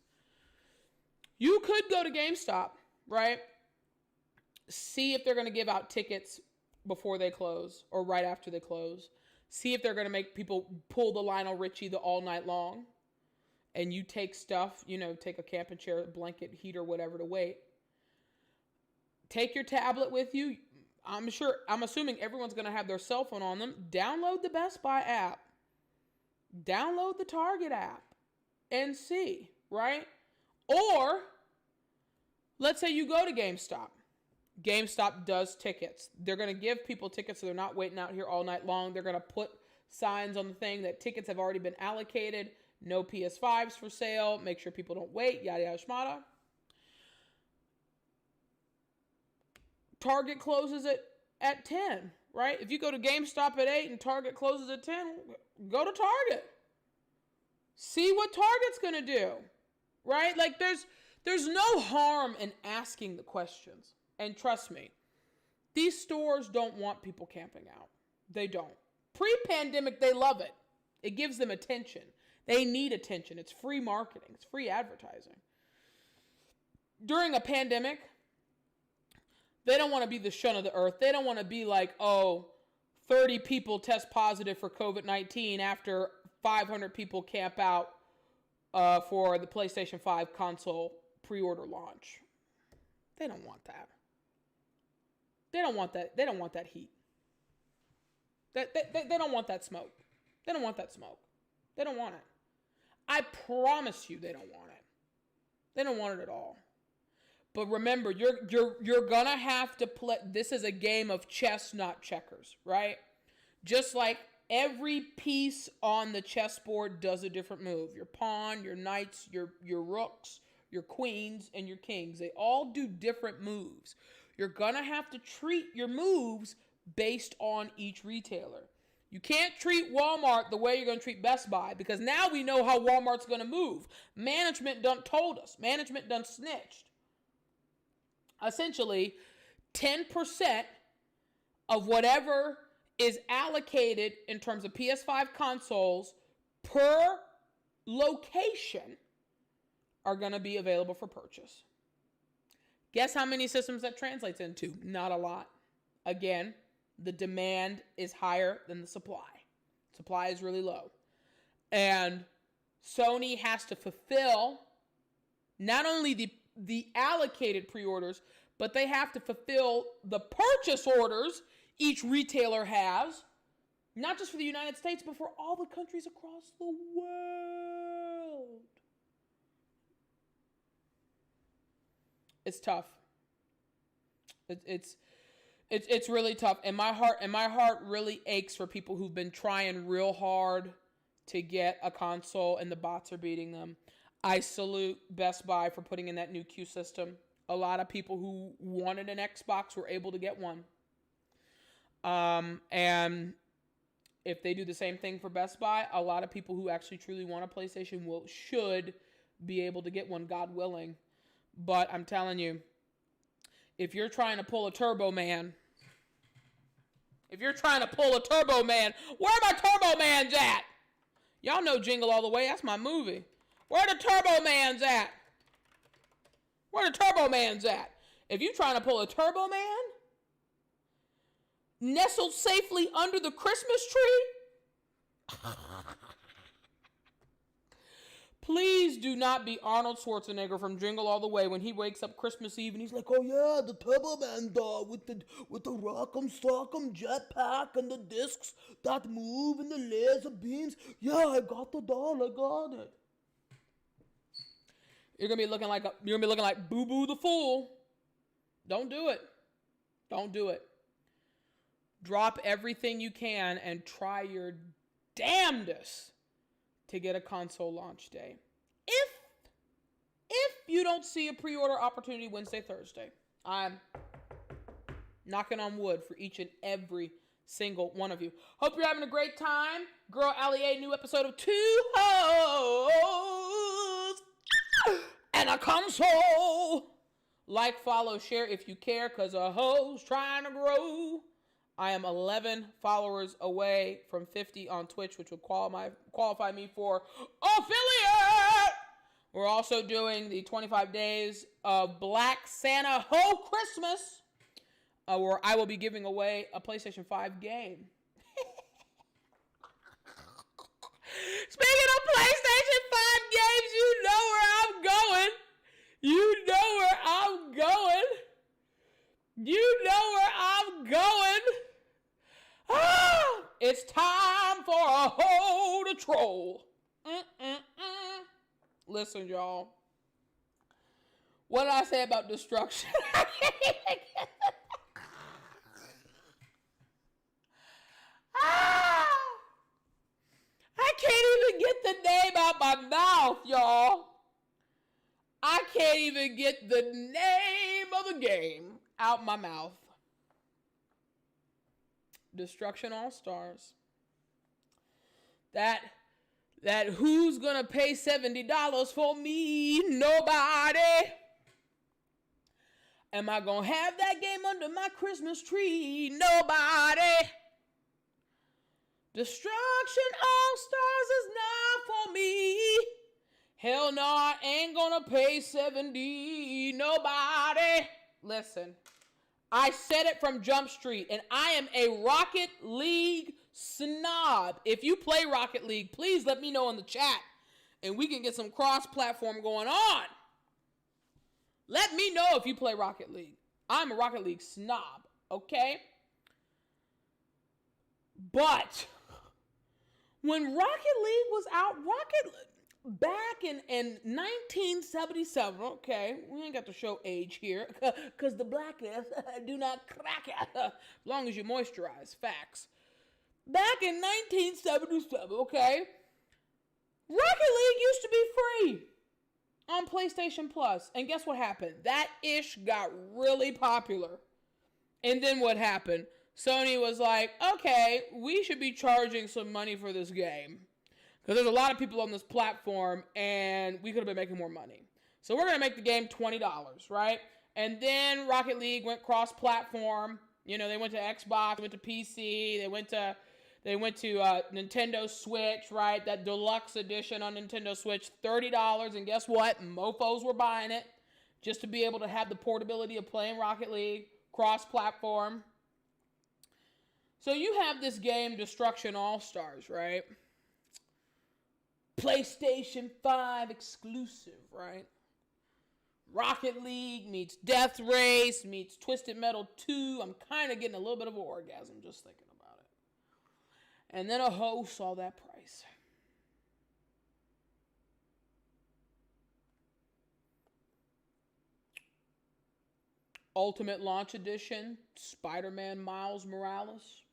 Speaker 1: You could go to GameStop, right? See if they're going to give out tickets before they close or right after they close. See if they're going to make people pull the Lionel Richie the all night long. And you take stuff, take a camping chair, blanket, heater, whatever to wait. Take your tablet with you. I'm assuming everyone's going to have their cell phone on them. Download the Best Buy app. Download the Target app. And see, right? Or, let's say you go to GameStop. GameStop does tickets. They're going to give people tickets so they're not waiting out here all night long. They're going to put signs on the thing that tickets have already been allocated. No PS5s for sale. Make sure people don't wait. Yada, yada, shmada. Target closes at 10, right? If you go to GameStop at 8 and Target closes at 10, go to Target. See what Target's going to do, right? Like there's no harm in asking the questions. And trust me, these stores don't want people camping out. They don't. Pre-pandemic, they love it. It gives them attention. They need attention. It's free marketing. It's free advertising. During a pandemic, they don't want to be the shun of the earth. They don't want to be like, 30 people test positive for COVID-19 after 500 people camp out for the PlayStation 5 console pre-order launch. They don't want that. They don't want that. They don't want that heat. They don't want that smoke. They don't want that smoke. They don't want it. I promise you they don't want it. They don't want it at all. But remember, you're gonna have to play. This is a game of chess, not checkers, right? Just like every piece on the chessboard does a different move. Your pawn, your knights, your rooks, your queens, and your kings. They all do different moves. You're gonna have to treat your moves based on each retailer. You can't treat Walmart the way you're gonna treat Best Buy, because now we know how Walmart's gonna move. Management done told us. Management done snitched. Essentially, 10% of whatever is allocated in terms of PS5 consoles per location are going to be available for purchase. Guess how many systems that translates into? Not a lot. Again, the demand is higher than the supply. Supply is really low. And Sony has to fulfill not only the allocated pre-orders, but they have to fulfill the purchase orders each retailer has, not just for the United States, but for all the countries across the world. It's tough. It's really tough, and my heart really aches for people who've been trying real hard to get a console, and the bots are beating them. I salute Best Buy for putting in that new queue system. A lot of people who wanted an Xbox were able to get one. And if they do the same thing for Best Buy, a lot of people who actually truly want a PlayStation should be able to get one, God willing. But I'm telling you, if you're trying to pull a Turbo Man, where are my Turbo Mans at? Y'all know Jingle All the Way. That's my movie. Where the Turbo Man's at? Where the Turbo Man's at? If you trying to pull a Turbo Man nestled safely under the Christmas tree, please do not be Arnold Schwarzenegger from Jingle All the Way when he wakes up Christmas Eve and he's like, oh yeah, the Turbo Man dog with the rock'em sock'em jetpack and the discs that move and the laser beams. Yeah, I got the doll, I got it. You're gonna be looking like Boo Boo the Fool. Don't do it. Don't do it. Drop everything you can and try your damnedest to get a console launch day. If you don't see a pre-order opportunity Wednesday, Thursday, I'm knocking on wood for each and every single one of you. Hope you're having a great time. Girl Allie A, new episode of Two Hoes and a Console. Like, follow, share if you care, because a hoe's trying to grow. I am 11 followers away from 50 on Twitch, which would qualify me for affiliate. We're also doing the 25 days of Black Santa Ho Christmas, where I will be giving away a PlayStation 5 game. Speaking of PlayStation 5 games, you know where I'm going. You know where I'm going. You know where I'm going. Ah, it's time for a hoe to troll. Listen, y'all. What did I say about destruction? I can't even get the name out my mouth, y'all. I can't even get the name of the game out my mouth. Destruction All Stars. That who's gonna pay $70 for me? Nobody. Am I gonna have that game under my Christmas tree? Nobody. Destruction All Stars is not for me. Hell no, I ain't gonna pay $70. Nobody. Listen, I said it from Jump Street, and I am a Rocket League snob. If you play Rocket League, please let me know in the chat, and we can get some cross-platform going on. Let me know if you play Rocket League. I'm a Rocket League snob, okay? But when Rocket League was out, back in 1977, okay, we ain't got to show age here, because the blackness do not crack it, as long as you moisturize, facts. Back in 1977, okay, Rocket League used to be free on PlayStation Plus, and guess what happened? That ish got really popular, and then what happened? Sony was like, okay, we should be charging some money for this game. Because there's a lot of people on this platform, and we could have been making more money. So we're going to make the game $20, right? And then Rocket League went cross-platform. You know, they went to Xbox, they went to PC, they went to Nintendo Switch, right? That deluxe edition on Nintendo Switch, $30. And guess what? Mofos were buying it just to be able to have the portability of playing Rocket League, cross-platform. So you have this game, Destruction All-Stars, right? PlayStation 5 exclusive, right? Rocket League meets Death Race meets Twisted Metal 2. I'm kind of getting a little bit of an orgasm just thinking about it. And then a hoe saw that price. Ultimate Launch Edition, Spider-Man Miles Morales,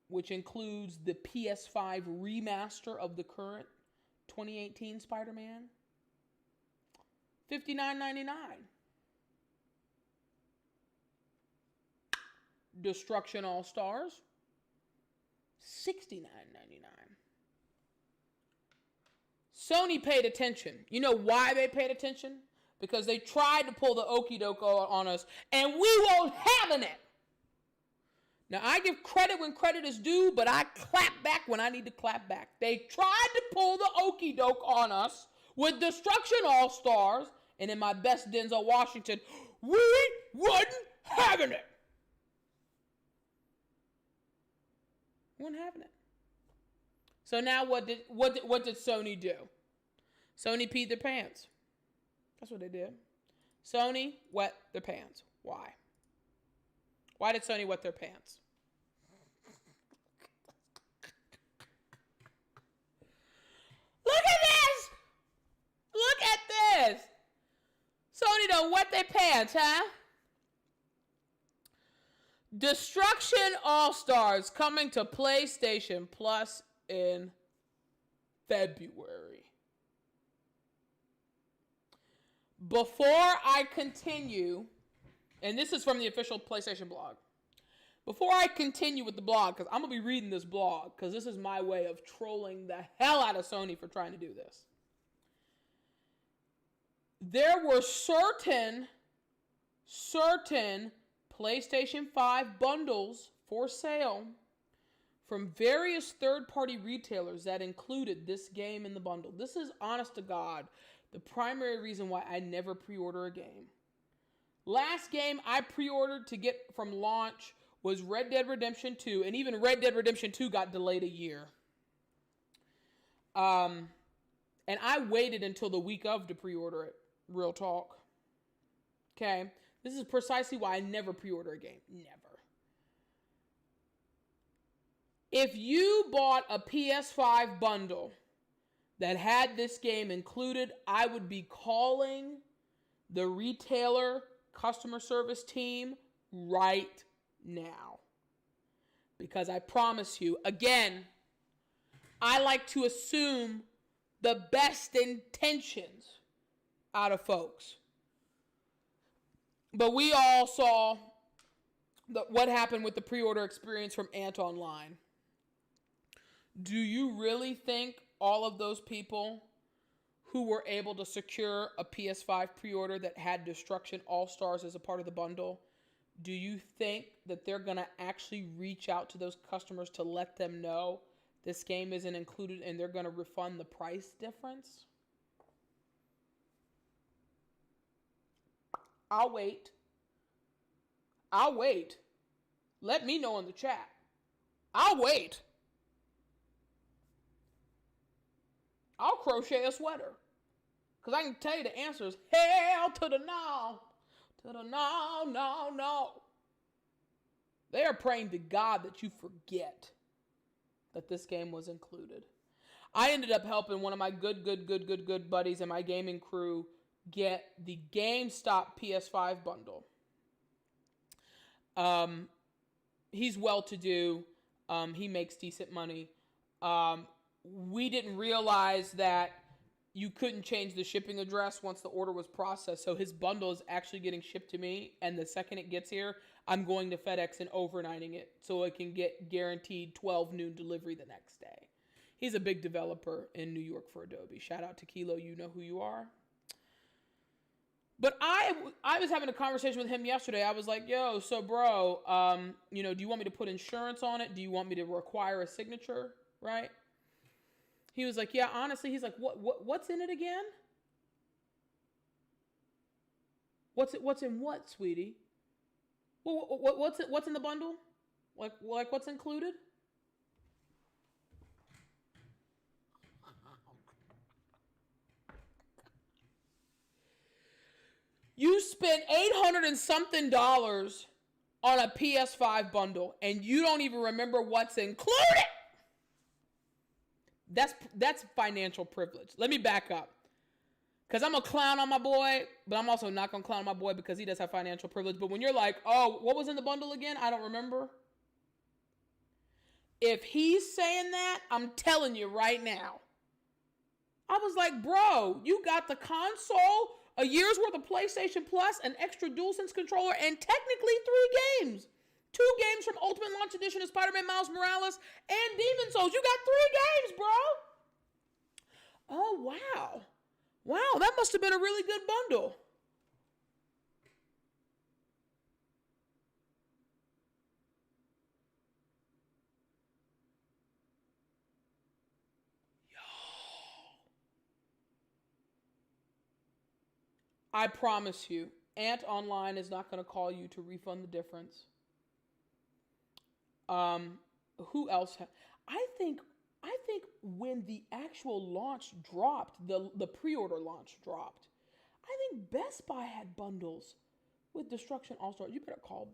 Speaker 1: which includes the PS5 remaster of the current 2018 Spider-Man, $59.99. Destruction All Stars, $69.99. Sony paid attention. You know why they paid attention? Because they tried to pull the okie doke on us, and we won't have it. Now, I give credit when credit is due, but I clap back when I need to clap back. They tried to pull the okie doke on us with Destruction All-Stars, and in my best Denzel Washington, we wasn't having it. We weren't having it. So now what did Sony do? Sony peed their pants. That's what they did. Sony wet their pants. Why? Why did Sony wet their pants? Look at this! Look at this! Sony done wet their pants, huh? Destruction All-Stars coming to PlayStation Plus in February. Before I continue, and this is from the official PlayStation blog. Before I continue with the blog, because I'm going to be reading this blog, because this is my way of trolling the hell out of Sony for trying to do this. There were certain PlayStation 5 bundles for sale from various third-party retailers that included this game in the bundle. This is, honest to God, the primary reason why I never pre-order a game. Last game I pre-ordered to get from launch was Red Dead Redemption 2, and even Red Dead Redemption 2 got delayed a year. And I waited until the week of to pre-order it. Real talk. Okay? This is precisely why I never pre-order a game. Never. If you bought a PS5 bundle that had this game included, I would be calling the retailer customer service team right now. Because I promise you, again, I like to assume the best intentions out of folks. But we all saw what happened with the pre-order experience from Ant Online. Do you really think all of those people who were able to secure a PS5 pre-order that had Destruction All-Stars as a part of the bundle, do you think that they're going to actually reach out to those customers to let them know this game isn't included and they're going to refund the price difference? I'll wait. Let me know in the chat. I'll wait. I'll crochet a sweater. Because I can tell you the answer is hell to the no. To the no, no, no. They are praying to God that you forget that this game was included. I ended up helping one of my good buddies in my gaming crew get the GameStop PS5 bundle. He's well-to-do. He makes decent money. We didn't realize that you couldn't change the shipping address once the order was processed. So his bundle is actually getting shipped to me. And the second it gets here, I'm going to FedEx and overnighting it so it can get guaranteed 12 noon delivery the next day. He's a big developer in New York for Adobe. Shout out to Kilo. You know who you are. But I was having a conversation with him yesterday. I was like, yo, so bro, do you want me to put insurance on it? Do you want me to require a signature? Right? He was like, yeah, honestly, he's like, what's in it again? What's in what, sweetie? What's in the bundle? Like what's included? You spent $800 and something on a PS5 bundle, and you don't even remember what's included. That's financial privilege. Let me back up. Because I'm a clown on my boy, but I'm also not going to clown on my boy because he does have financial privilege. But when you're like, oh, what was in the bundle again? I don't remember. If he's saying that, I'm telling you right now. I was like, bro, you got the console, a year's worth of PlayStation Plus, an extra DualSense controller, and technically 3 games. 2 games from Ultimate Launch Edition of Spider-Man Miles Morales and Demon Souls. You got 3 games, bro. Oh, wow. Wow, that must have been a really good bundle. I promise you, Ant Online is not going to call you to refund the difference. Who else? I think when the actual launch dropped, the pre-order launch dropped, I think Best Buy had bundles with Destruction All-Stars. You better call.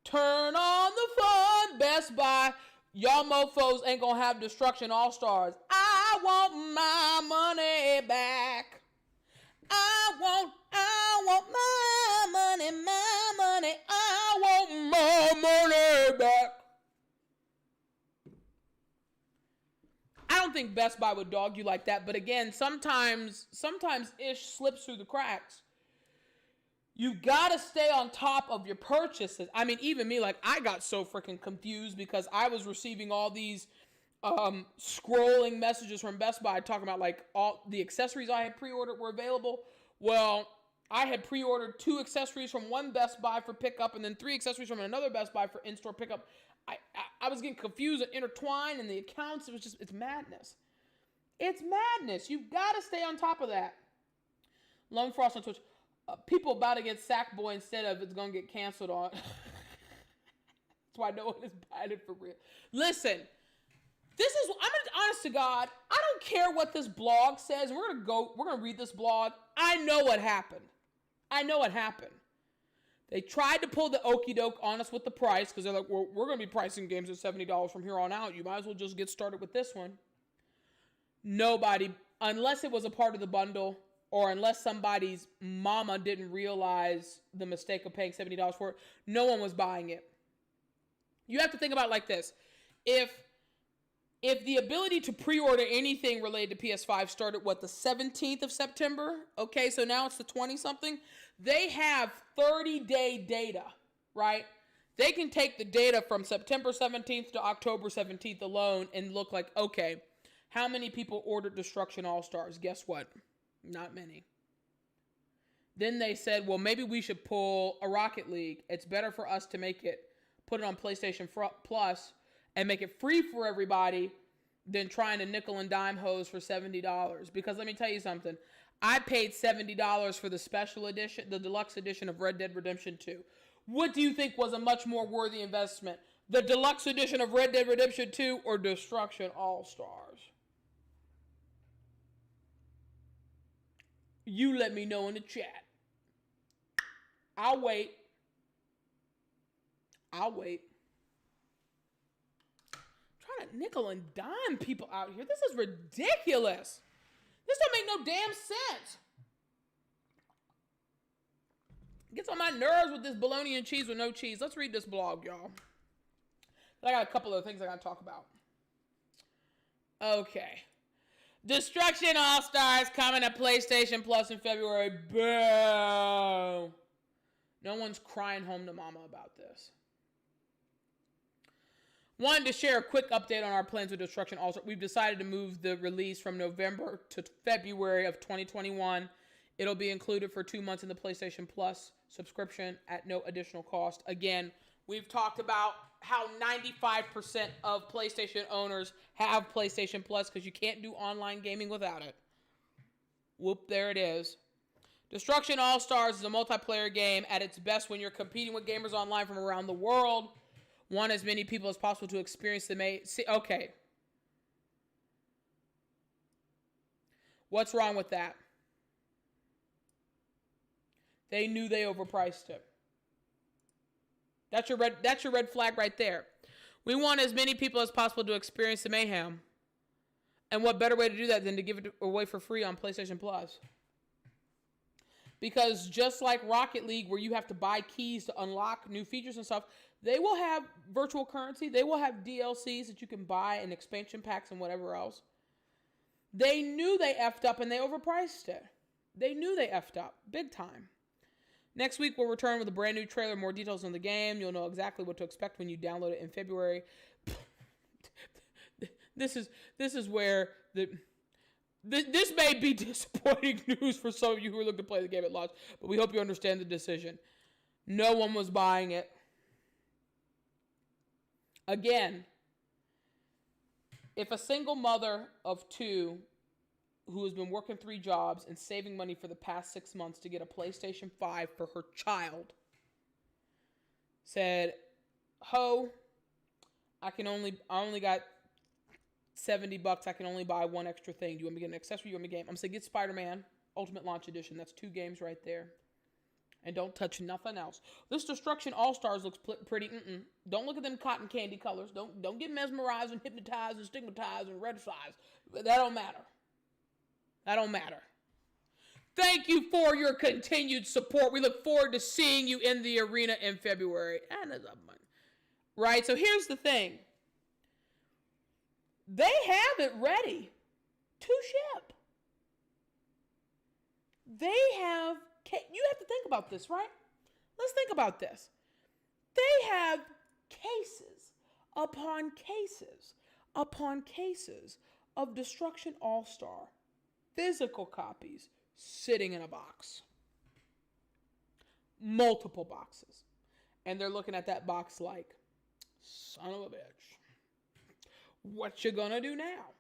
Speaker 1: Turn on the fun, Best Buy. Y'all mofos ain't gonna have Destruction All-Stars. I want my money back. I want my money, my money. I want my money back. I don't think Best Buy would dog you like that, but again, sometimes ish slips through the cracks. You gotta stay on top of your purchases. I mean, even me, like, I got so freaking confused because I was receiving all these scrolling messages from Best Buy talking about, like, all the accessories I had pre-ordered were available. Well, I had pre-ordered 2 accessories from one Best Buy for pickup and then 3 accessories from another Best Buy for in-store pickup. I was getting confused and intertwined in the accounts. It's madness. It's madness. You've got to stay on top of that. Lone Frost on Twitch. People about to get Sackboy instead of it's going to get canceled on. That's why no one is buying it for real. Listen, I'm honest to God, I don't care what this blog says. We're going to read this blog. I know what happened. They tried to pull the okie doke on us with the price because they're like, well, we're going to be pricing games at $70 from here on out. You might as well just get started with this one. Nobody, unless it was a part of the bundle, or unless somebody's mama didn't realize the mistake of paying $70 for it, no one was buying it. You have to think about it like this. If the ability to pre-order anything related to PS5 started, the 17th of September? Okay, so now it's the 20-something. They have 30-day data, right? They can take the data from September 17th to October 17th alone and look like, okay, how many people ordered Destruction All-Stars? Guess what? Not many. Then they said, well, maybe we should pull a Rocket League. It's better for us to put it on PlayStation Plus and make it free for everybody than trying to nickel and dime hose for $70. Because let me tell you something. I paid $70 for the special edition, the deluxe edition of Red Dead Redemption 2. What do you think was a much more worthy investment? The deluxe edition of Red Dead Redemption 2 or Destruction All-Stars? You let me know in the chat. I'll wait. I'm trying to nickel and dime people out here. This is ridiculous. This don't make no damn sense. Gets on my nerves with this bologna and cheese with no cheese. Let's read this blog, y'all. I got a couple of things I gotta talk about. Okay. Destruction All-Stars coming to PlayStation Plus in February. Boo. No one's crying home to mama about this. Wanted to share a quick update on our plans with Destruction All-Stars. We've decided to move the release from November to February of 2021. It'll be included for 2 months in the PlayStation Plus subscription at no additional cost. Again, we've talked about how 95% of PlayStation owners have PlayStation Plus because you can't do online gaming without it. Whoop, there it is. Destruction All-Stars is a multiplayer game at its best when you're competing with gamers online from around the world. Want as many people as possible to experience the okay. What's wrong with that? They knew they overpriced it. That's your red flag right there. We want as many people as possible to experience the mayhem. And what better way to do that than to give it away for free on PlayStation Plus? Because just like Rocket League, where you have to buy keys to unlock new features and stuff, they will have virtual currency. They will have DLCs that you can buy and expansion packs and whatever else. They knew they effed up and they overpriced it. They knew they effed up big time. Next week, we'll return with a brand new trailer, more details on the game. You'll know exactly what to expect when you download it in February. This is where this may be disappointing news for some of you who are looking to play the game at launch, but we hope you understand the decision. No one was buying it. Again, if a single mother of 2 who has been working 3 jobs and saving money for the past 6 months to get a PlayStation 5 for her child, said, "Ho, I only got $70. I can only buy one extra thing. Do you want me to get an accessory? You want me to get a game?" I'm saying get Spider-Man Ultimate Launch Edition. That's 2 games right there. And don't touch nothing else. This Destruction All-Stars looks pretty. Don't look at them cotton candy colors. Don't get mesmerized and hypnotized and stigmatized and red-sized. That don't matter. That don't matter. Thank you for your continued support. We look forward to seeing you in the arena in February. And it's up, man. Right? So here's the thing. They have it ready to ship. They have... You have to think about this, right? Let's think about this. They have cases upon cases upon cases of Destruction All-Star physical copies sitting in a box. Multiple boxes. And they're looking at that box like, son of a bitch. What you gonna do now?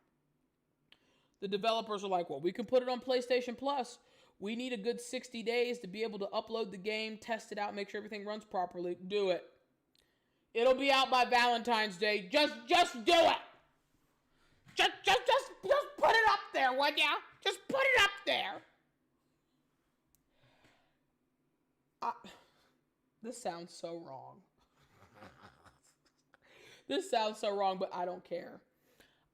Speaker 1: The developers are like, well, we can put it on PlayStation Plus. We need a good 60 days to be able to upload the game, test it out, make sure everything runs properly. Do it. It'll be out by Valentine's Day. Just do it. Just put it up there, would ya? Just put it up there. This sounds so wrong. This sounds so wrong, but I don't care.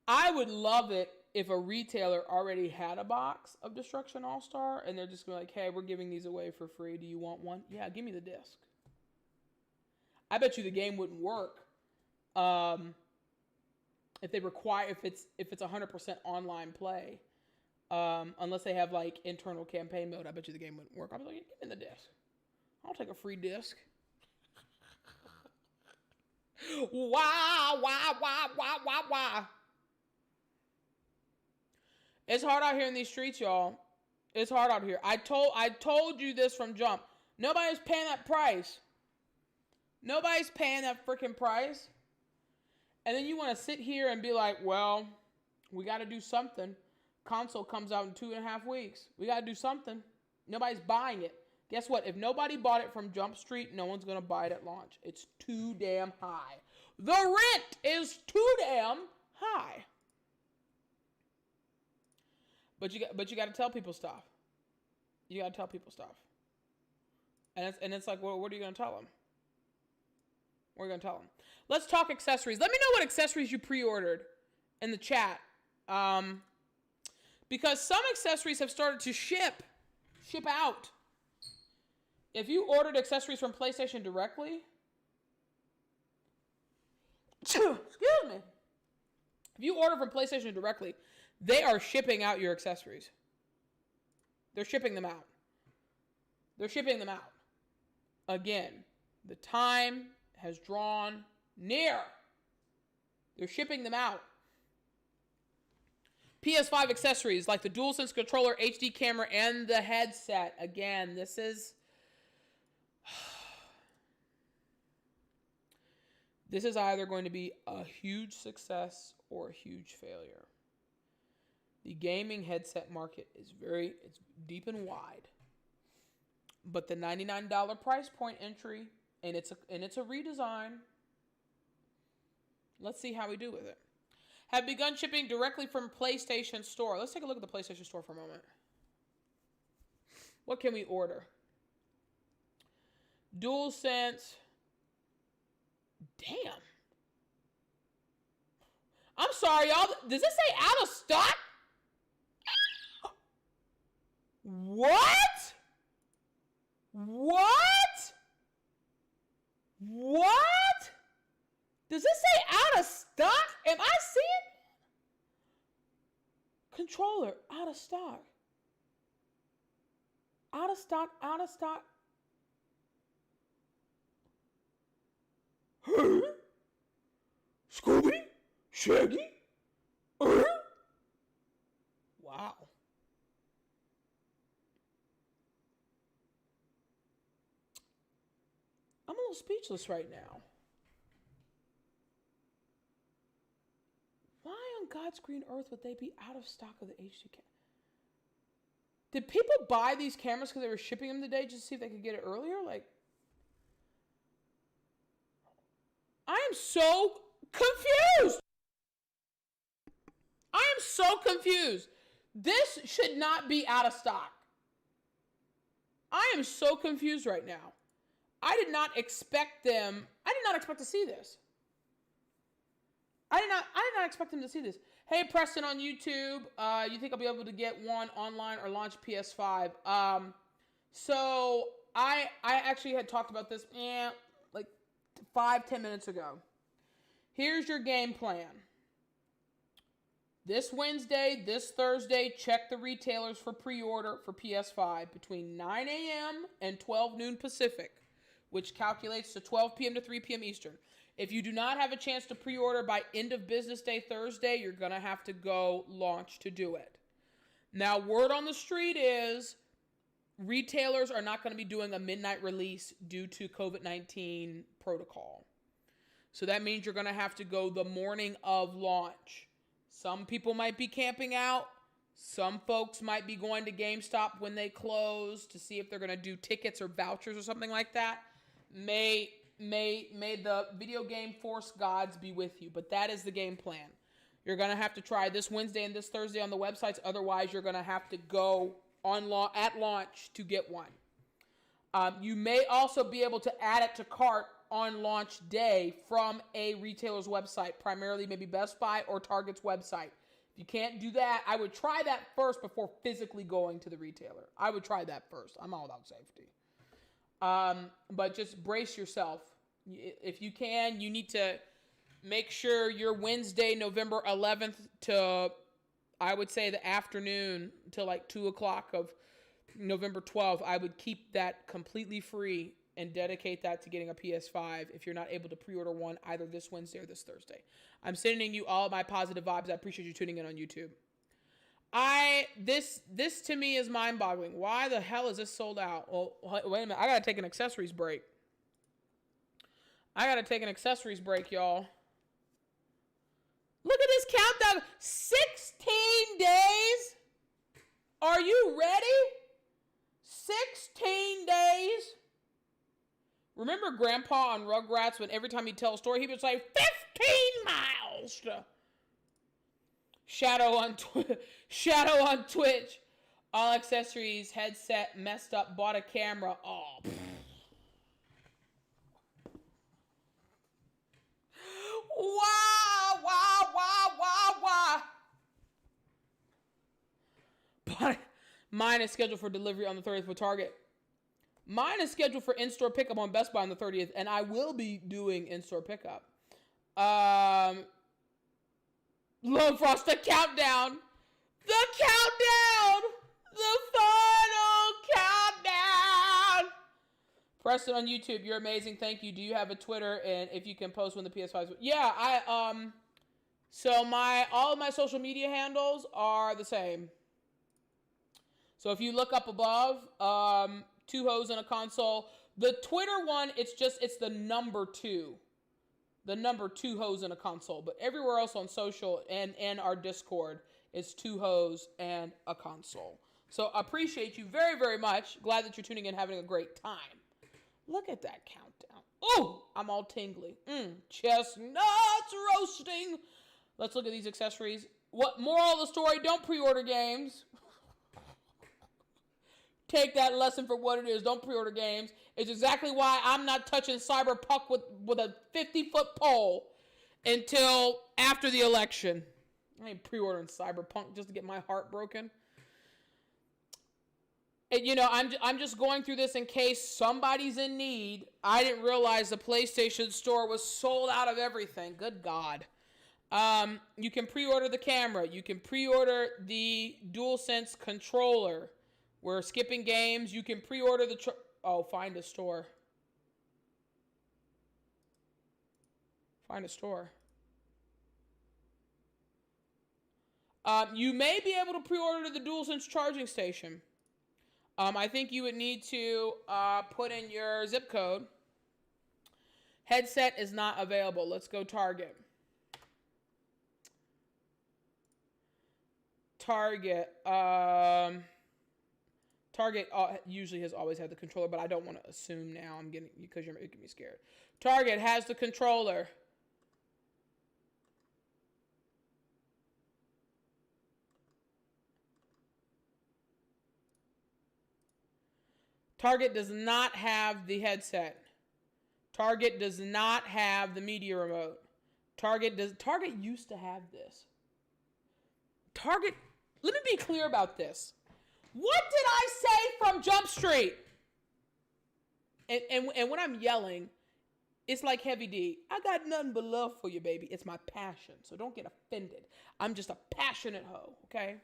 Speaker 1: I would love it if a retailer already had a box of Destruction All-Star and they're just going to like, hey, we're giving these away for free. Do you want one? Yeah, give me the disc. I bet you the game wouldn't work if it's 100% online play, unless they have like internal campaign mode. I bet you the game wouldn't work. I'd be like, give me the disc. I'll take a free disc. Why? It's hard out here in these streets, y'all. It's hard out here. I told you this from jump. Nobody's paying that price. Nobody's paying that freaking price. And then you want to sit here and be like, well, we got to do something. Console comes out in 2.5 weeks. We got to do something. Nobody's buying it. Guess what? If nobody bought it from Jump Street, no one's going to buy it at launch. It's too damn high. The rent is too damn high. But you got to tell people stuff. You got to tell people stuff. And it's like, well, what are you going to tell them? What are you going to tell them? Let's talk accessories. Let me know what accessories you pre-ordered in the chat. Because some accessories have started to ship out. If you ordered accessories from PlayStation directly, excuse me. If you order from PlayStation directly, they are shipping out your accessories. They're shipping them out. They're shipping them out. Again, the time has drawn near. They're shipping them out. PS5 accessories like the DualSense controller, HD camera, and the headset. Again, this is either going to be a huge success or a huge failure. The gaming headset market is it's deep and wide. But the $99 price point entry, and it's a redesign. Let's see how we do with it. Have begun shipping directly from PlayStation Store. Let's take a look at the PlayStation Store for a moment. What can we order? DualSense. Damn. I'm sorry, y'all. Does this say out of stock? What? Does this say out of stock? Am I seeing? Controller, out of stock. Out of stock. Huh? Scooby? Shaggy? Wow. I'm a little speechless right now. Why on God's green earth would they be out of stock of the HD camera? Did people buy these cameras because they were shipping them today just to see if they could get it earlier? Like, I am so confused. I am so confused. This should not be out of stock. I am so confused right now. I did not expect to see this. I did not expect them to see this. Hey, Preston on YouTube, you think I'll be able to get one online or launch PS5? So I actually had talked about this like 5-10 minutes ago. Here's your game plan. This Wednesday, this Thursday, check the retailers for pre-order for PS5 between 9 a.m. and 12 noon Pacific, which calculates to 12 p.m. to 3 p.m. Eastern. If you do not have a chance to pre-order by end of business day Thursday, you're going to have to go launch to do it. Now, word on the street is retailers are not going to be doing a midnight release due to COVID-19 protocol. So that means you're going to have to go the morning of launch. Some people might be camping out. Some folks might be going to GameStop when they close to see if they're going to do tickets or vouchers or something like that. May the video game force gods be with you, but that is the game plan. You're going to have to try this Wednesday and this Thursday on the websites. Otherwise, you're going to have to go at launch to get one. You may also be able to add it to cart on launch day from a retailer's website, primarily maybe Best Buy or Target's website. If you can't do that, I would try that first before physically going to the retailer. I would try that first. I'm all about safety. But just brace yourself. If you can, you need to make sure your Wednesday, November 11th to, I would say the afternoon till like 2 o'clock of November 12th, I would keep that completely free and dedicate that to getting a PS5 if you're not able to pre-order one either this Wednesday or this Thursday. I'm sending you all of my positive vibes. I appreciate you tuning in on YouTube. This to me is mind-boggling. Why the hell is this sold out? Well, wait a minute. I gotta take an accessories break. Y'all. Look at this countdown. 16 days? Are you ready? 16 days? Remember Grandpa on Rugrats when every time he'd tell a story, he would say 15 miles. Shadow on Twitch. All accessories, headset, messed up, bought a camera. Oh. Wow. But mine is scheduled for delivery on the 30th for Target. Mine is scheduled for in-store pickup on Best Buy on the 30th, and I will be doing in-store pickup. Lone Frost, the countdown. The countdown. The final countdown. Preston on YouTube, you're amazing. Thank you. Do you have a Twitter? And if you can post when the PS5 is... Yeah, so all of my social media handles are the same. So if you look up above, Two Hoes in a Console. The Twitter one, it's the number 2. The number 2 Hoes in a Console. But everywhere else on social and our Discord is 2 Hoes and a Console. So appreciate you very, very much. Glad that you're tuning in, having a great time. Look at that countdown. Oh, I'm all tingly. Chestnuts roasting. Let's look at these accessories. What moral of the story? Don't pre-order games. Take that lesson for what it is. Don't pre-order games. It's exactly why I'm not touching Cyberpunk with a 50-foot pole until after the election. I ain't pre-ordering Cyberpunk just to get my heart broken. And, I'm just going through this in case somebody's in need. I didn't realize the PlayStation store was sold out of everything. Good God. You can pre-order the camera. You can pre-order the DualSense controller. We're skipping games. You can pre-order the... find a store. Find a store. You may be able to pre-order the DualSense charging station. I think you would need to put in your zip code. Headset is not available. Let's go Target. Target. Target usually has always had the controller, but I don't want to assume now. I'm getting because you're making me scared. Target has the controller. Target does not have the headset. Target does not have the media remote. Target used to have this. Target, let me be clear about this. What did I say from Jump Street? And when I'm yelling, it's like Heavy D. I got nothing but love for you, baby. It's my passion, so don't get offended. I'm just a passionate hoe, okay?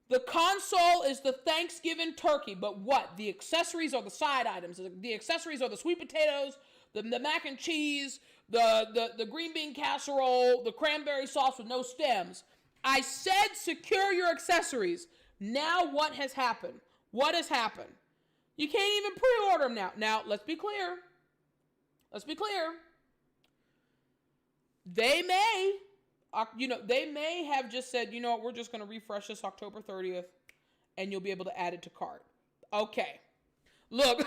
Speaker 1: The console is the Thanksgiving turkey, but what? The accessories are the side items. The accessories are the sweet potatoes, the mac and cheese, the green bean casserole, the cranberry sauce with no stems. I said secure your accessories. Now what has happened? What has happened? You can't even pre-order them now. Now, let's be clear. Let's be clear. They may have just said, you know what, we're just going to refresh this October 30th, and you'll be able to add it to cart. Okay. Look,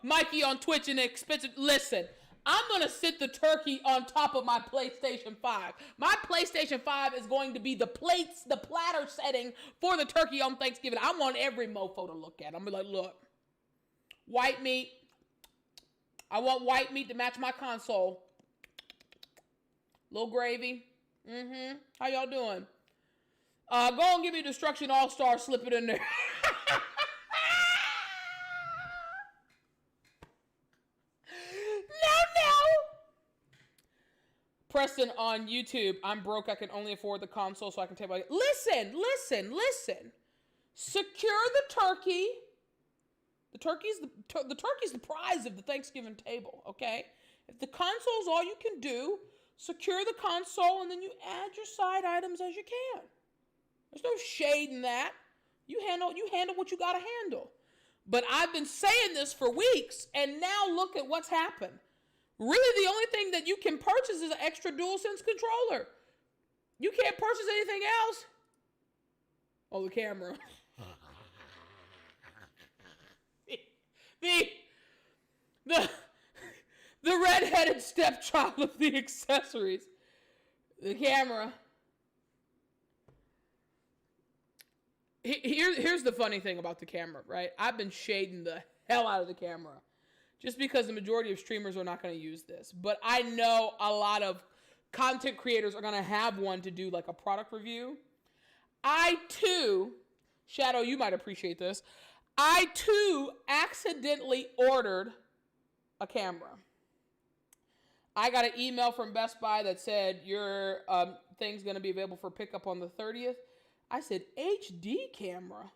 Speaker 1: Mikey on Twitch and expensive. Listen, I'm going to sit the turkey on top of my PlayStation 5. My PlayStation 5 is going to be the platter setting for the turkey on Thanksgiving. I want every mofo to look at. I'm going to be like, look, white meat. I want white meat to match my console. Little gravy. How y'all doing? Go and give me Destruction All-Star. Slip it in there. Preston on YouTube. I'm broke. I can only afford the console, so I can take my... Listen. Secure the turkey. The turkey's the prize of the Thanksgiving table, okay? If the console's all you can do, secure the console, and then you add your side items as you can. There's no shade in that. You handle what you gotta handle. But I've been saying this for weeks, and now look at what's happened. Really, the only thing that you can purchase is an extra DualSense controller. You can't purchase anything else. Oh, the camera. The redheaded stepchild of the accessories. The camera. Here's the funny thing about the camera, right? I've been shading the hell out of the camera. Just because the majority of streamers are not going to use this. But I know a lot of content creators are going to have one to do like a product review. I too, Shadow, you might appreciate this. I too accidentally ordered a camera. I got an email from Best Buy that said your thing's going to be available for pickup on the 30th. I said, HD camera?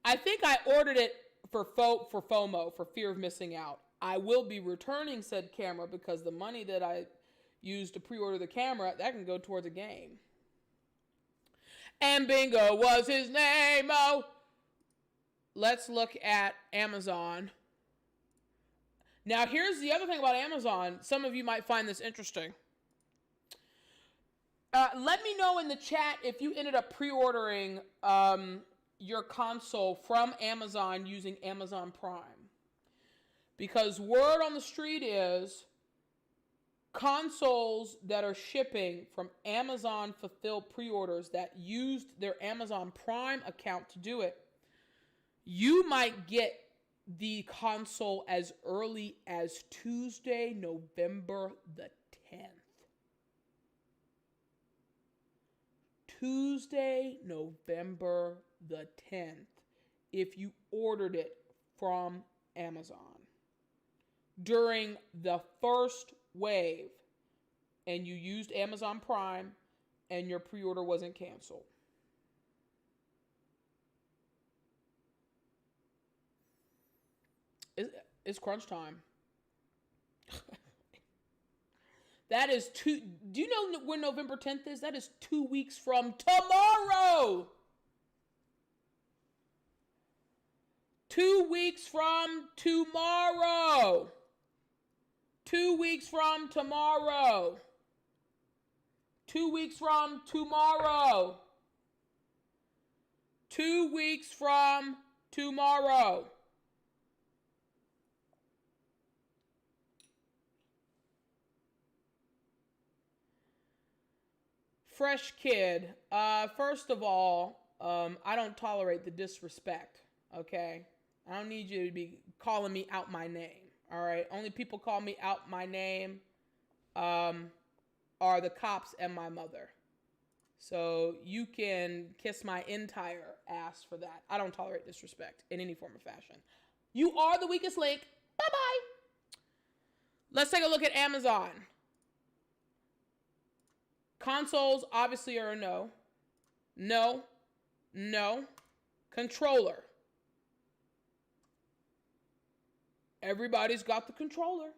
Speaker 1: I think I ordered it for FOMO, for fear of missing out. I will be returning said camera because the money that I used to pre-order the camera, that can go towards a game. And Bingo was his name. Oh, let's look at Amazon. Now, here's the other thing about Amazon. Some of you might find this interesting. Let me know in the chat if you ended up pre-ordering your console from Amazon using Amazon Prime. Because word on the street is consoles that are shipping from Amazon fulfilled pre-orders that used their Amazon Prime account to do it, you might get the console as early as Tuesday, November the 10th. Tuesday, November the 10th, if you ordered it from Amazon during the first wave and you used Amazon Prime and your pre-order wasn't canceled. It's crunch time. That is do you know when November 10th is? That is 2 weeks from tomorrow. 2 weeks from tomorrow. 2 weeks from tomorrow. 2 weeks from tomorrow. 2 weeks from tomorrow. Fresh kid. First of all, I don't tolerate the disrespect, okay? I don't need you to be calling me out my name, all right? Only people call me out my name are the cops and my mother. So you can kiss my entire ass for that. I don't tolerate disrespect in any form or fashion. You are the weakest link. Bye-bye. Let's take a look at Amazon. Consoles obviously are a no. No. No. Controller. Everybody's got the controller.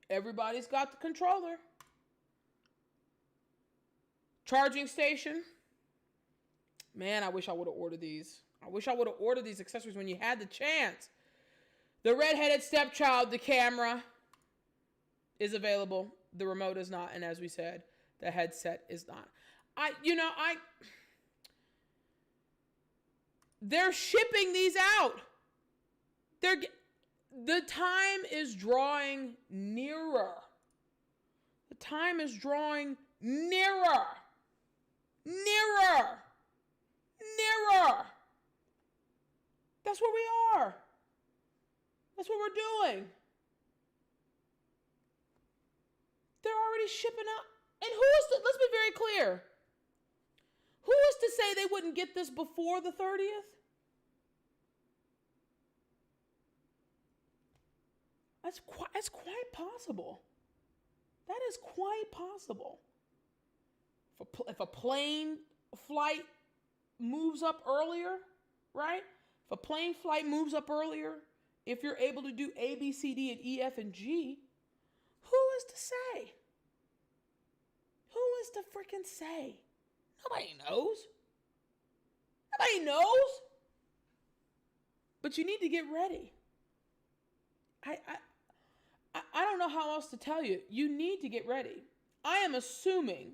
Speaker 1: Everybody's got the controller. Charging station. Man, I wish I would have ordered these. I wish I would have ordered these accessories when you had the chance. The redheaded stepchild, the camera is available. The remote is not. And as we said, the headset is not. They're shipping these out. The time is drawing nearer. The time is drawing nearer. Nearer. Nearer. That's where we are. That's what we're doing. They're already shipping out. And who is to, let's be very clear. Who is to say they wouldn't get this before the 30th? That's quite possible. That is quite possible. If a plane flight moves up earlier, right? If a plane flight moves up earlier, if you're able to do A, B, C, D, and E, F, and G, who is to say? Who is to freaking say? Nobody knows. Nobody knows. But you need to get ready. I don't know how else to tell you. You need to get ready. I am assuming,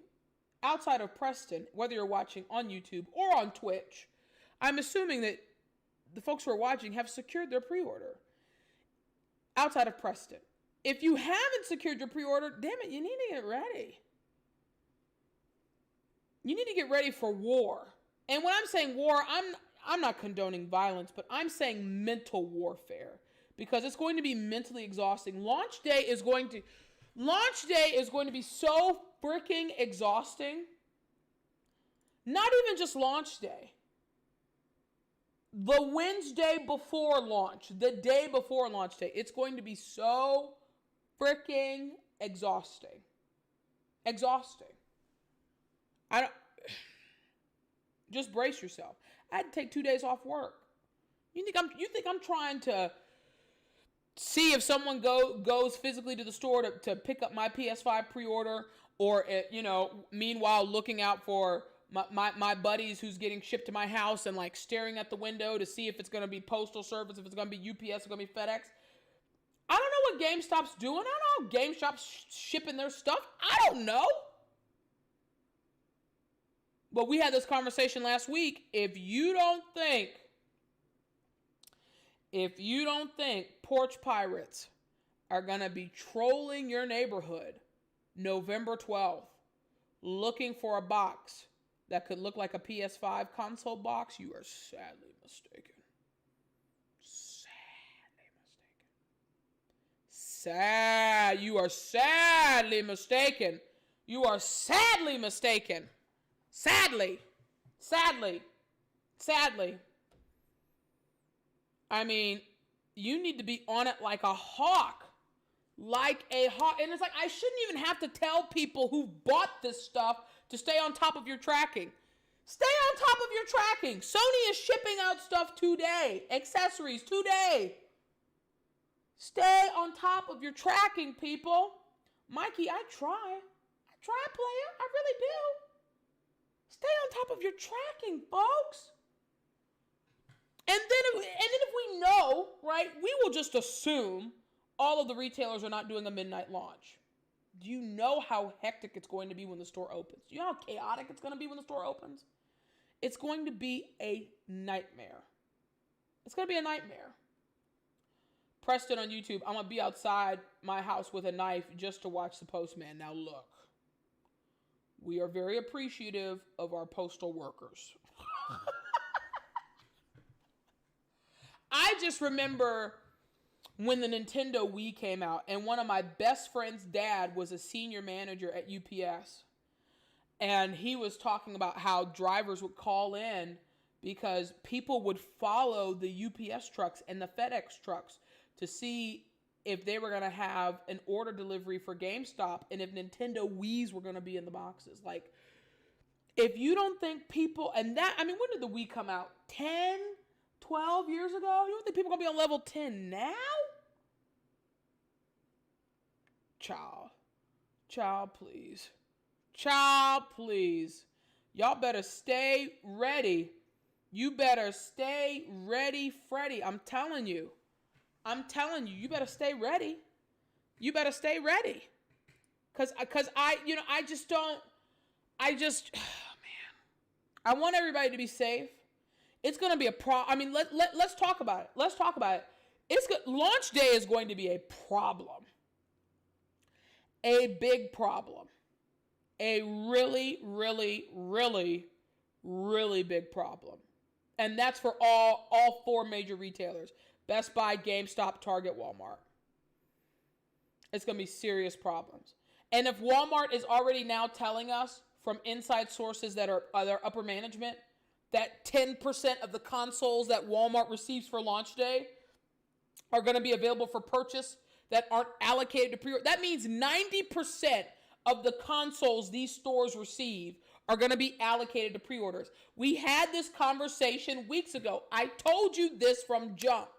Speaker 1: outside of Preston, whether you're watching on YouTube or on Twitch, I'm assuming that the folks who are watching have secured their pre-order. Outside of Preston. If you haven't secured your pre-order, damn it, you need to get ready. You need to get ready for war. And when I'm saying war, I'm not condoning violence, but I'm saying mental warfare. Because it's going to be mentally exhausting. Launch day is going to be so freaking exhausting. Not even just launch day. The Wednesday before launch, the day before launch day, it's going to be so freaking exhausting. Exhausting. Just brace yourself. I had to take 2 days off work. You think I'm trying to see if someone goes physically to the store to pick up my PS5 pre-order, or meanwhile looking out for my buddies who's getting shipped to my house and like staring at the window to see if it's going to be postal service, if it's going to be UPS, it's going to be FedEx. I don't know what GameStop's doing. I don't know how GameStop's shipping their stuff. I don't know. But we had this conversation last week. If you don't think porch pirates are going to be trolling your neighborhood November 12th, looking for a box that could look like a PS5 console box, you are sadly mistaken. You are sadly mistaken. You are sadly mistaken. Sadly. I mean, you need to be on it like a hawk. Like a hawk. And it's like, I shouldn't even have to tell people who bought this stuff to stay on top of your tracking. Stay on top of your tracking. Sony is shipping out stuff today. Accessories today. Stay on top of your tracking, people. Mikey, I try. I try, player. I really do. Stay on top of your tracking, folks. And then if we know, right, we will just assume all of the retailers are not doing a midnight launch. Do you know how hectic it's going to be when the store opens? Do you know how chaotic it's going to be when the store opens? It's going to be a nightmare. It's going to be a nightmare. Preston on YouTube, I'm going to be outside my house with a knife just to watch the postman. Now look, we are very appreciative of our postal workers. I just remember when the Nintendo Wii came out, and one of my best friend's dad was a senior manager at UPS. And he was talking about how drivers would call in because people would follow the UPS trucks and the FedEx trucks to see if they were going to have an order delivery for GameStop and if Nintendo Wiis were going to be in the boxes. Like, if you don't think people, and that, I mean, when did the Wii come out? 10, 12 years ago? You don't think people are going to be on level 10 now? Child, please. Child, please. Y'all better stay ready. You better stay ready, Freddy. I'm telling you, you better stay ready. You better stay ready. Cause I want everybody to be safe. It's going to be a problem. I mean, let's talk about it. Let's talk about it. Launch day is going to be a problem. A big problem. A really, really, really, really big problem. And that's for all four major retailers. Best Buy, GameStop, Target, Walmart. It's going to be serious problems. And if Walmart is already now telling us from inside sources that are their upper management that 10% of the consoles that Walmart receives for launch day are going to be available for purchase that aren't allocated to pre-order, that means 90% of the consoles these stores receive are going to be allocated to pre-orders. We had this conversation weeks ago. I told you this from jump.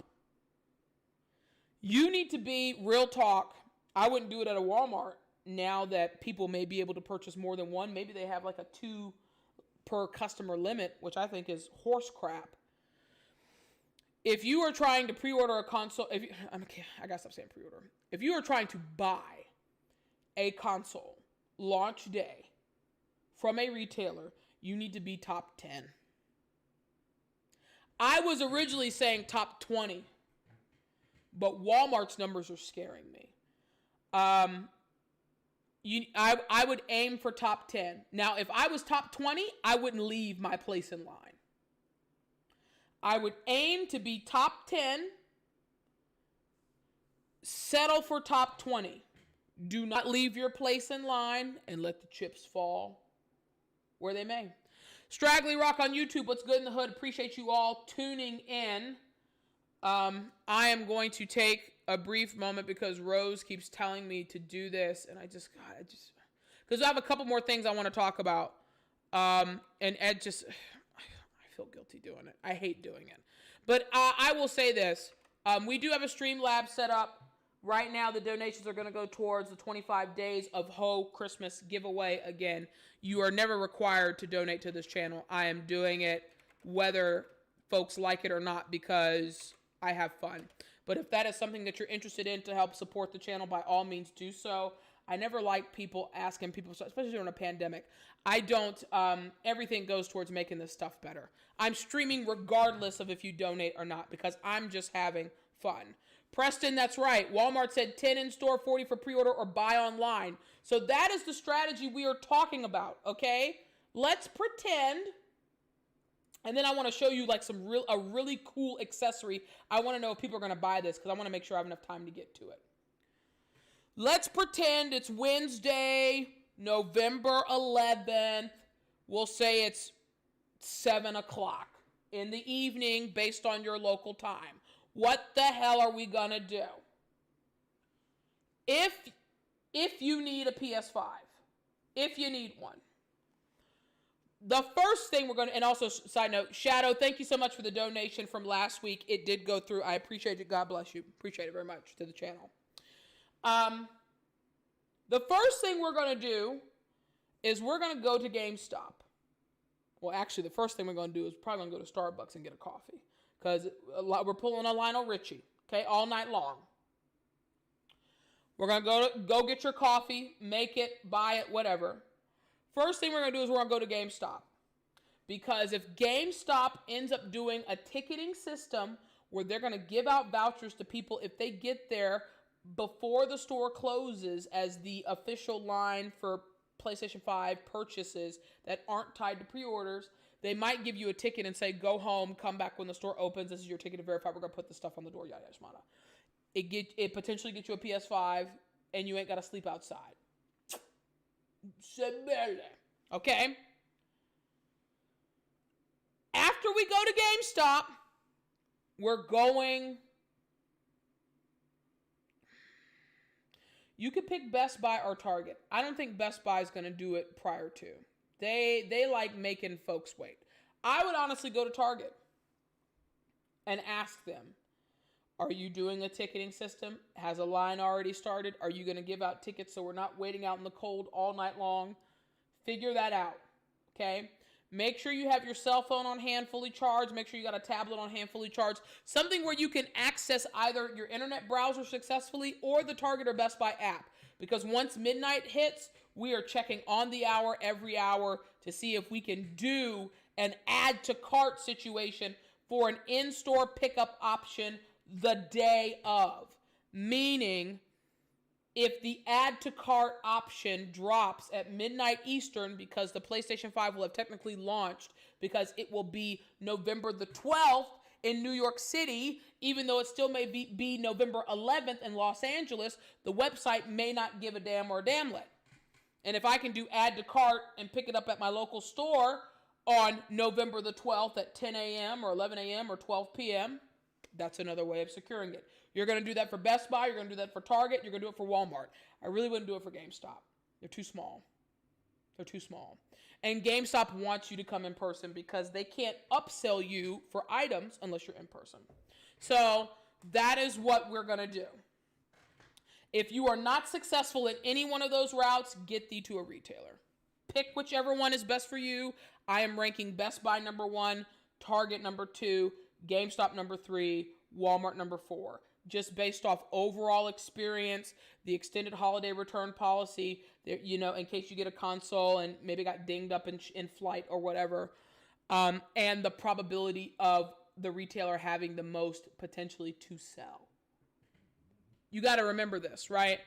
Speaker 1: You need to be, real talk, I wouldn't do it at a Walmart now that people may be able to purchase more than one. Maybe they have like a 2 per customer limit, which I think is horse crap. If you are trying to pre-order a console, I gotta stop saying pre-order. If you are trying to buy a console launch day from a retailer, you need to be top 10. I was originally saying top 20, but Walmart's numbers are scaring me. I would aim for top 10. Now, if I was top 20, I wouldn't leave my place in line. I would aim to be top 10, settle for top 20. Do not leave your place in line and let the chips fall where they may. Straggly Rock on YouTube, what's good in the hood? Appreciate you all tuning in. I am going to take a brief moment because Rose keeps telling me to do this, and because I have a couple more things I want to talk about. And Ed just, I feel guilty doing it. I hate doing it. But I will say this. We do have a Streamlabs set up. Right now, the donations are going to go towards the 25 Days of Ho Christmas giveaway. Again, you are never required to donate to this channel. I am doing it whether folks like it or not because I have fun. But if that is something that you're interested in to help support the channel, by all means do so. I never like people asking people, especially during a pandemic. I don't, everything goes towards making this stuff better. I'm streaming regardless of if you donate or not because I'm just having fun. Preston, that's right. Walmart said 10 in store, 40 for pre-order or buy online. So that is the strategy we are talking about, okay? Let's pretend, and then I want to show you like a really cool accessory. I want to know if people are going to buy this because I want to make sure I have enough time to get to it. Let's pretend it's Wednesday, November 11th. We'll say it's 7 o'clock in the evening based on your local time. What the hell are we going to do? If you need a PS5, if you need one, the first thing we're going to, and also side note, Shadow, thank you so much for the donation from last week. It did go through. I appreciate it. God bless you. Appreciate it very much to the channel. The first thing we're going to do is we're going to go to GameStop. Well, actually, the first thing we're going to do is probably going to go to Starbucks and get a coffee. Because we're pulling a Lionel Richie, okay, all night long. We're going to go get your coffee, make it, buy it, whatever. First thing we're going to do is we're going to go to GameStop. Because if GameStop ends up doing a ticketing system where they're going to give out vouchers to people if they get there before the store closes as the official line for PlayStation 5 purchases that aren't tied to pre-orders, they might give you a ticket and say, go home, come back when the store opens. This is your ticket to verify. We're going to put the stuff on the door. Yada, yada, yada. It potentially gets you a PS5 and you ain't got to sleep outside. Okay? After we go to GameStop, we're going... You could pick Best Buy or Target. I don't think Best Buy is going to do it prior to. They like making folks wait. I would honestly go to Target and ask them, are you doing a ticketing system? Has a line already started? Are you going to give out tickets so we're not waiting out in the cold all night long? Figure that out, okay? Make sure you have your cell phone on hand fully charged. Make sure you got a tablet on hand fully charged. Something where you can access either your internet browser successfully or the Target or Best Buy app. Because once midnight hits, we are checking on the hour every hour to see if we can do an add to cart situation for an in-store pickup option the day of. Meaning, if the add to cart option drops at midnight Eastern, because the PlayStation 5 will have technically launched, because it will be November the 12th in New York City, even though it still may be November 11th in Los Angeles, the website may not give a damn or a damnlet. And if I can do add to cart and pick it up at my local store on November the 12th at 10 a.m. or 11 a.m. or 12 p.m., that's another way of securing it. You're going to do that for Best Buy. You're going to do that for Target. You're going to do it for Walmart. I really wouldn't do it for GameStop. They're too small. They're too small. And GameStop wants you to come in person because they can't upsell you for items unless you're in person. So that is what we're going to do. If you are not successful in any one of those routes, get thee to a retailer. Pick whichever one is best for you. I am ranking Best Buy number 1, Target number 2, GameStop number 3, Walmart number 4. Just based off overall experience, the extended holiday return policy, you know, in case you get a console and maybe got dinged up in flight or whatever, and the probability of the retailer having the most potentially to sell. You got to remember this, right?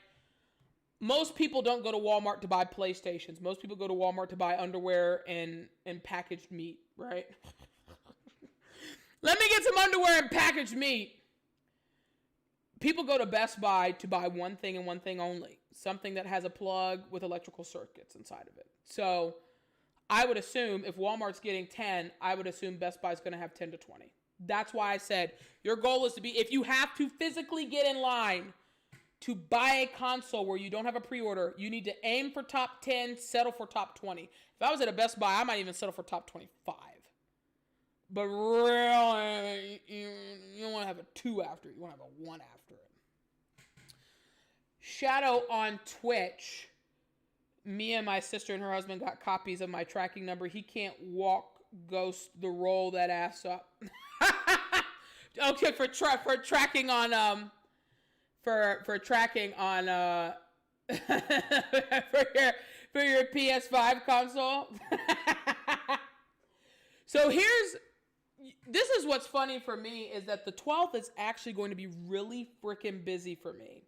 Speaker 1: Most people don't go to Walmart to buy PlayStations. Most people go to Walmart to buy underwear and packaged meat, right? Let me get some underwear and packaged meat. People go to Best Buy to buy one thing and one thing only. Something that has a plug with electrical circuits inside of it. So I would assume if Walmart's getting 10, I would assume Best Buy's going to have 10 to 20. That's why I said your goal is to be, if you have to physically get in line to buy a console where you don't have a pre-order, you need to aim for top 10, settle for top 20. If I was at a Best Buy, I might even settle for top 25. But really, you don't want to have a 2 after it. You want to have a 1 after it. Shadow on Twitch. Me and my sister and her husband got copies of my tracking number. He can't walk, ghost the roll that ass up. Okay, for tracking on for tracking on for your PS5 console. So this is what's funny for me is that the 12th is actually going to be really freaking busy for me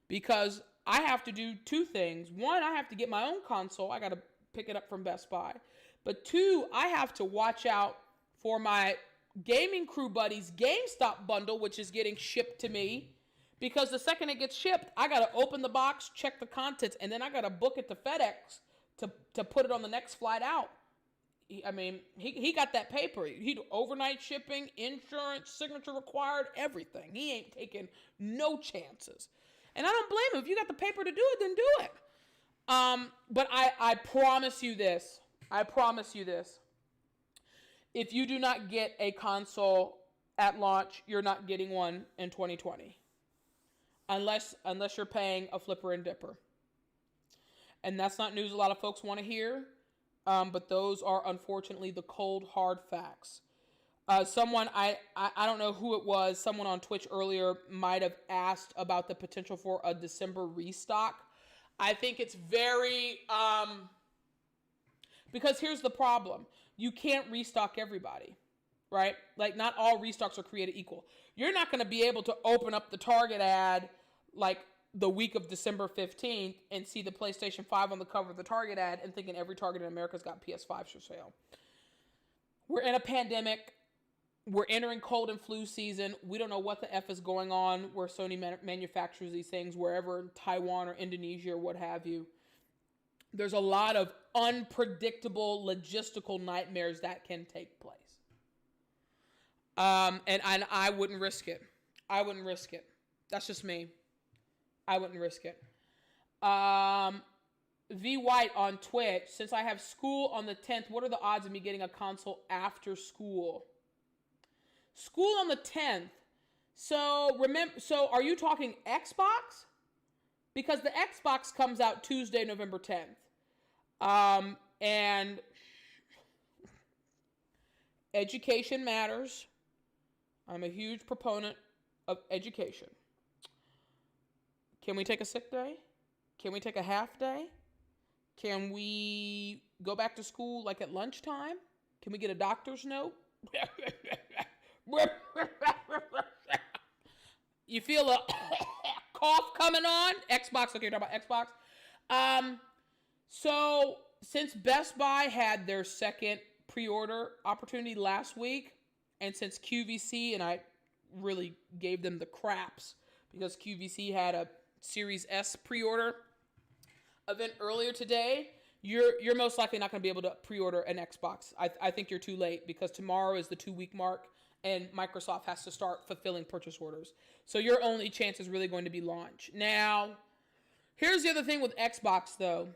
Speaker 1: because I have to do 2 things. 1, I have to get my own console. I got to pick it up from Best Buy. But 2, I have to watch out for my Gaming Crew Buddies GameStop bundle, which is getting shipped to me. Because the second it gets shipped, I got to open the box, check the contents, and then I got to book it to FedEx to put it on the next flight out. He got that paper. He overnight shipping, insurance, signature required, everything. He ain't taking no chances. And I don't blame him. If you got the paper to do it, then do it. But I promise you this. I promise you this. If you do not get a console at launch, you're not getting one in 2020. Unless you're paying a flipper and dipper. And that's not news a lot of folks want to hear. But those are unfortunately the cold, hard facts. Someone, I don't know who it was, someone on Twitch earlier might have asked about the potential for a December restock. I think it's very, because here's the problem. you can't restock everybody, right? Like, not all restocks are created equal. You're not going to be able to open up the Target ad like the week of December 15th and see the PlayStation 5 on the cover of the Target ad and thinking every Target in America's got PS5s for sale. We're in a pandemic. We're entering cold and flu season. We don't know what the F is going on where Sony manufactures these things, wherever in Taiwan or Indonesia or what have you. There's a lot of unpredictable logistical nightmares that can take place. And I wouldn't risk it. I wouldn't risk it. That's just me. I wouldn't risk it. V White on Twitch. Since I have school on the 10th, what are the odds of me getting a console after school? School on the 10th. So are you talking Xbox? Because the Xbox comes out Tuesday, November 10th. And education matters. I'm a huge proponent of education. Can we take a sick day? Can we take a half day? Can we go back to school like at lunchtime? Can we get a doctor's note? You feel a cough coming on? Xbox, okay, you're talking about Xbox. So since Best Buy had their second pre-order opportunity last week, and since QVC, and I really gave them the craps because QVC had a Series S pre-order event earlier today, you're most likely not going to be able to pre-order an Xbox. I think you're too late because tomorrow is the 2-week mark and Microsoft has to start fulfilling purchase orders. So your only chance is really going to be launch. Now, here's the other thing with Xbox though.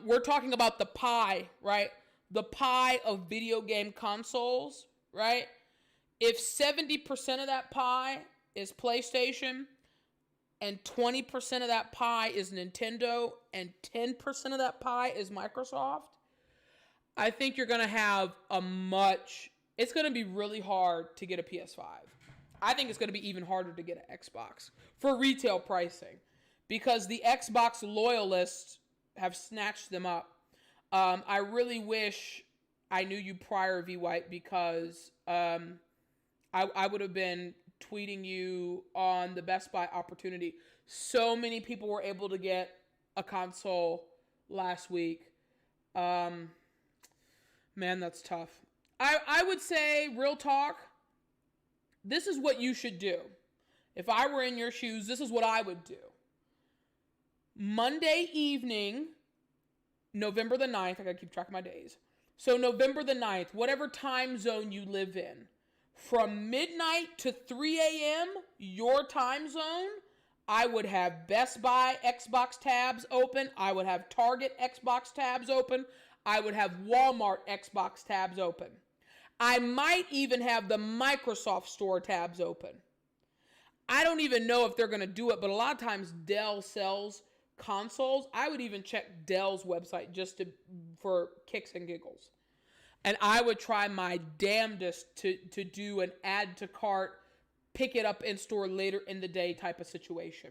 Speaker 1: We're talking about the pie, right? The pie of video game consoles, right? If 70% of that pie is PlayStation and 20% of that pie is Nintendo and 10% of that pie is Microsoft, I think you're going to have it's going to be really hard to get a PS5. I think it's going to be even harder to get an Xbox for retail pricing because the Xbox loyalists have snatched them up. I really wish I knew you prior, V White, because I would have been tweeting you on the Best Buy opportunity. So many people were able to get a console last week. Man, that's tough. I would say, real talk, this is what you should do. If I were in your shoes, this is what I would do. Monday evening, November the 9th, I gotta keep track of my days. So November the 9th, whatever time zone you live in, from midnight to 3 a.m., your time zone, I would have Best Buy Xbox tabs open. I would have Target Xbox tabs open. I would have Walmart Xbox tabs open. I might even have the Microsoft Store tabs open. I don't even know if they're going to do it, but a lot of times Dell sells consoles. I would even check Dell's website just for kicks and giggles. And I would try my damnedest to do an add to cart, pick it up in store later in the day type of situation.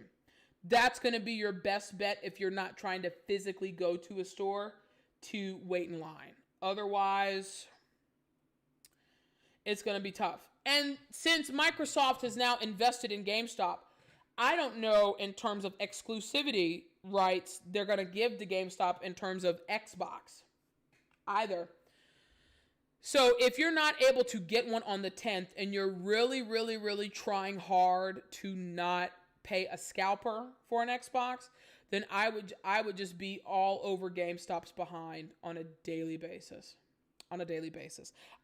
Speaker 1: That's going to be your best bet if you're not trying to physically go to a store to wait in line. Otherwise, it's going to be tough. And since Microsoft has now invested in GameStop, I don't know in terms of exclusivity rights they're going to give to GameStop in terms of Xbox either. So if you're not able to get one on the 10th and you're really, really, really trying hard to not pay a scalper for an Xbox, then I would just be all over GameStop's behind on a daily basis.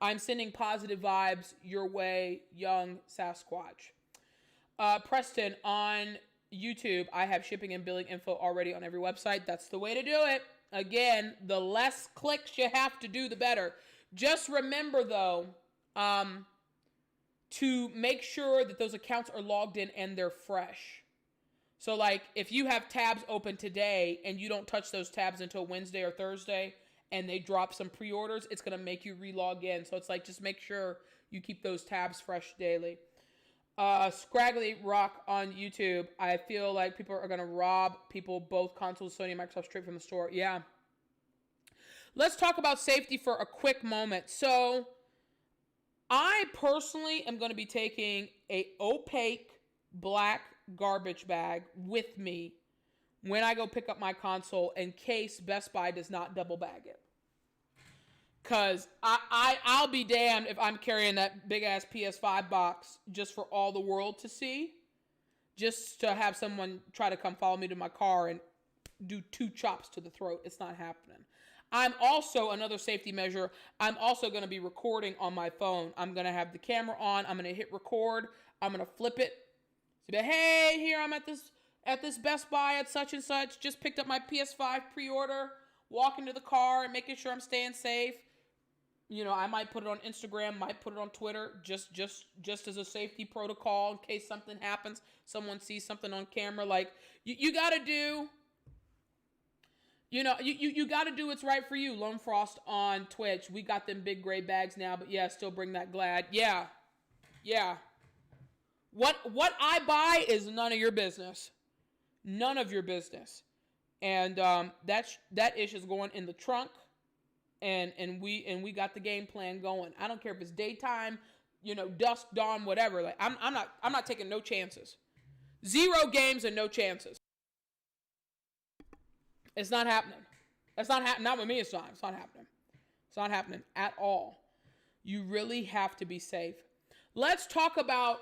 Speaker 1: I'm sending positive vibes your way, young Sasquatch. Preston, on YouTube, I have shipping and billing info already on every website. That's the way to do it. Again, the less clicks you have to do, the better. Just remember, though, to make sure that those accounts are logged in and they're fresh. So, like, if you have tabs open today and you don't touch those tabs until Wednesday or Thursday and they drop some pre-orders, it's going to make you re-log in. So, it's like, just make sure you keep those tabs fresh daily. Scraggly Rock on YouTube. I feel like people are going to rob people, both consoles, Sony and Microsoft, straight from the store. Yeah. let's talk about safety for a quick moment. So I personally am going to be taking a opaque black garbage bag with me when I go pick up my console in case Best Buy does not double bag it. Because I'll be damned if I'm carrying that big-ass PS5 box just for all the world to see. Just to have someone try to come follow me to my car and do 2 chops to the throat. It's not happening. I'm also, another safety measure, I'm also going to be recording on my phone. I'm going to have the camera on. I'm going to hit record. I'm going to flip it. So, hey, here I'm at this Best Buy at such and such. Just picked up my PS5 pre-order. Walking to the car and making sure I'm staying safe. You know, I might put it on Instagram, might put it on Twitter, just as a safety protocol in case something happens. Someone sees something on camera. Like, you got to do, you know, you got to do what's right for you. Lone Frost on Twitch. We got them big gray bags now, but yeah, still bring that Glad. Yeah. What I buy is none of your business. None of your business. And that ish is going in the trunk. And we got the game plan going. I don't care if it's daytime, you know, dusk, dawn, whatever. Like I'm not taking no chances. 0 games and no chances. It's not happening. That's not happening. Not with me. It's not happening. It's not happening at all. You really have to be safe. Let's talk about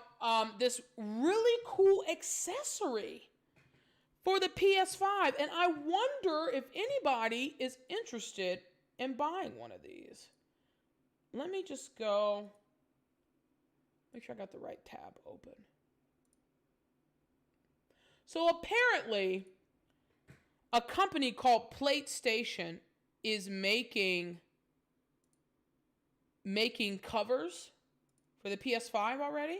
Speaker 1: this really cool accessory for the PS5, and I wonder if anybody is interested in buying one of these. Let me just go, make sure I got the right tab open. So apparently, a company called PlayStation is making covers for the PS5 already.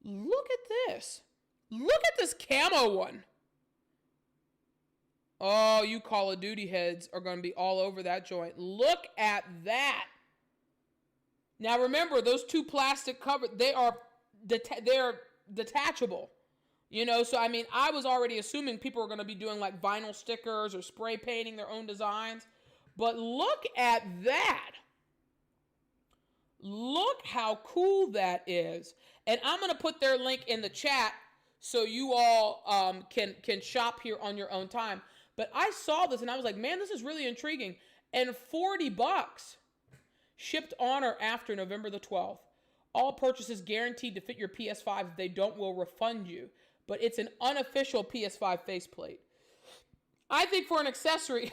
Speaker 1: Look at this. Look at this camo one. Oh, you Call of Duty heads are going to be all over that joint. Look at that. Now remember, those 2 plastic covers, they're detachable. You know, so I mean, I was already assuming people were going to be doing like vinyl stickers or spray painting their own designs. But look at that. Look how cool that is. And I'm going to put their link in the chat so you all can shop here on your own time. But I saw this and I was like, man, this is really intriguing. And $40 shipped on or after November the 12th. All purchases guaranteed to fit your PS5. If they don't, we'll refund you. But it's an unofficial PS5 faceplate. I think for an accessory...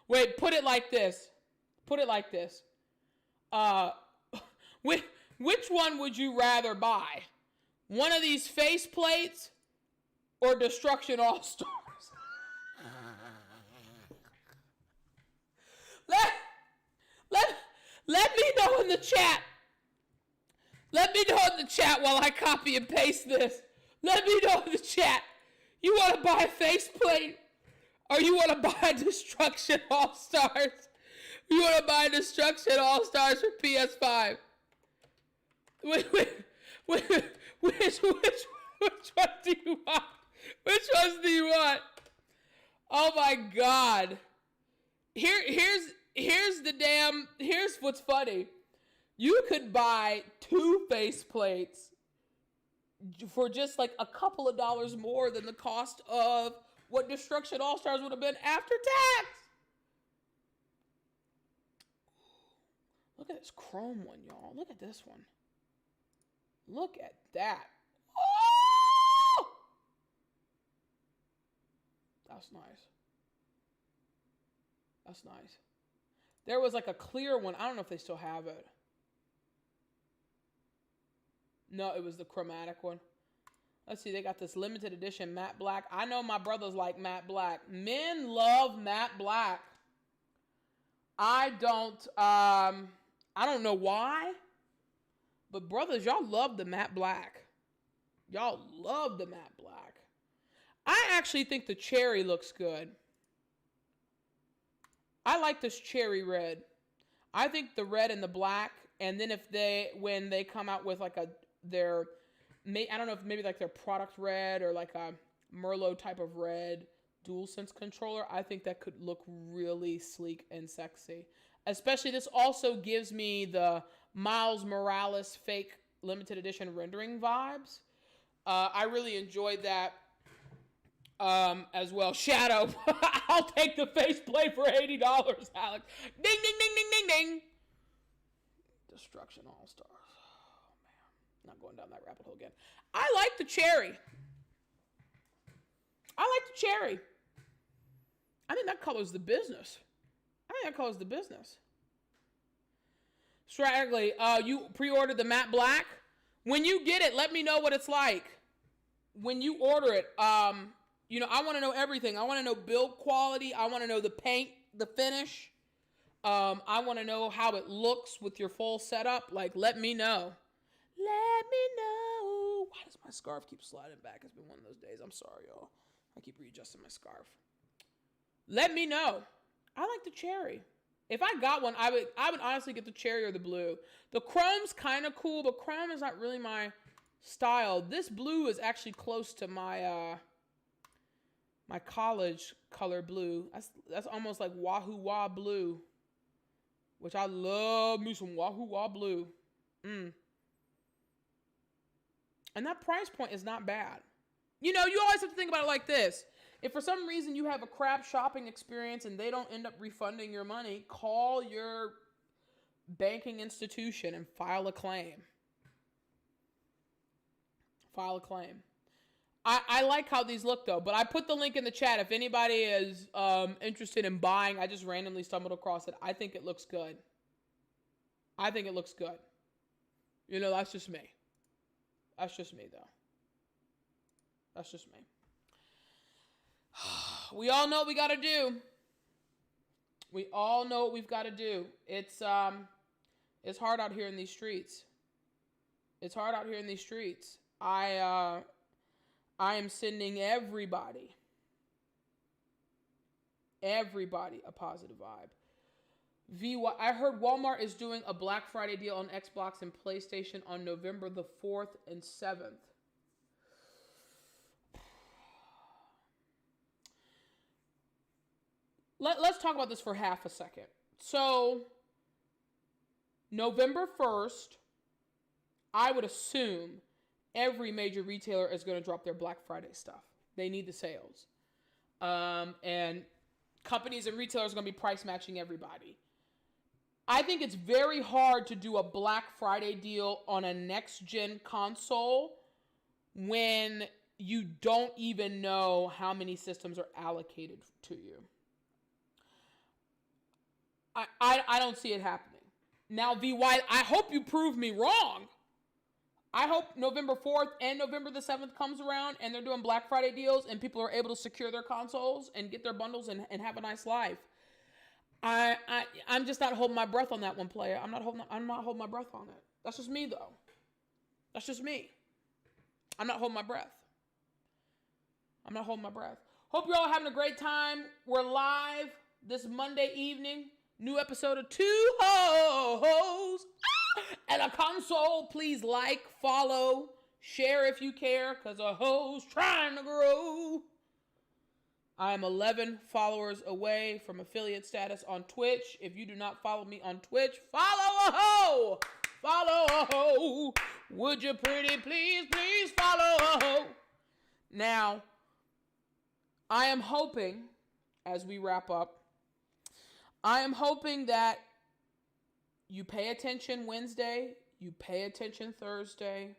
Speaker 1: Wait, put it like this. Which one would you rather buy? One of these faceplates or Destruction All-Stars? Let me know in the chat. Let me know in the chat while I copy and paste this. Let me know in the chat. You want to buy a faceplate or you want to buy Destruction All-Stars? You want to buy Destruction All-Stars for PS5? Which one do you want? Which ones do you want? Oh my God. Here's what's funny. You could buy 2 faceplates for just like a couple of dollars more than the cost of what Destruction All-Stars would have been after tax. Look at this chrome one, y'all. Look at this one. Look at that. Oh! That's nice. That's nice. There was like a clear one. I don't know if they still have it. No, it was the chromatic one. Let's see. They got this limited edition matte black. I know my brothers like matte black. Men love matte black. I don't know why. But brothers, y'all love the matte black. Y'all love the matte black. I actually think the cherry looks good. I like this cherry red. I think the red and the black, and then when they come out with like their I don't know if maybe like their product red or like a Merlot type of red DualSense controller. I think that could look really sleek and sexy. Especially this also gives me the Miles Morales fake limited edition rendering vibes. I really enjoyed that as well. Shadow, I'll take the faceplate for $80, Alex. Ding, ding, ding, ding, ding, ding. Destruction All-Stars. Oh, man. Not going down that rabbit hole again. I like the cherry. I think that color's the business. Straggly, you pre-ordered the matte black. When you get it, let me know what it's like. When you order it, I want to know everything. I want to know build quality. I want to know the paint, the finish. I want to know how it looks with your full setup. Like, let me know. Why does my scarf keep sliding back? It's been one of those days. I'm sorry, y'all. I keep readjusting my scarf. Let me know. I like the cherry. If I got one, I would honestly get the cherry or the blue. The chrome's kind of cool, but chrome is not really my style. This blue is actually close to my my college color blue. That's almost like Wahoo Wah blue, which I love me some Wahoo Wah blue. And that price point is not bad. You always have to think about it like this. If for some reason you have a crap shopping experience and they don't end up refunding your money, call your banking institution and file a claim. I like how these look, though, but I put the link in the chat. If anybody is interested in buying, I just randomly stumbled across it. I think it looks good. That's just me. That's just me, though. That's just me. We all know what we got to do. We all know what we've got to do. It's hard out here in these streets. I am sending everybody a positive vibe. I heard Walmart is doing a Black Friday deal on Xbox and PlayStation on November the 4th and 7th. Let's talk about this for half a second. So, November 1st, I would assume every major retailer is going to drop their Black Friday stuff. They need the sales. And companies and retailers are going to be price matching everybody. I think it's very hard to do a Black Friday deal on a next-gen console when you don't even know how many systems are allocated to you. I don't see it happening. Now, VY, I hope you prove me wrong. I hope November 4th and November the 7th comes around and they're doing Black Friday deals and people are able to secure their consoles and get their bundles and have a nice life. I'm just not holding my breath on that one, player. I'm not holding my breath on it. That's just me, though. That's just me. I'm not holding my breath. Hope you're all having a great time. We're live this Monday evening. New episode of Two Hoes and a Console. Please like, follow, share if you care, because a hoe's trying to grow. I am 11 followers away from affiliate status on Twitch. If you do not follow me on Twitch, follow a hoe. Follow a hoe. Would you pretty please follow a hoe? Now, I am hoping, as we wrap up, I am hoping that you pay attention Wednesday, you pay attention Thursday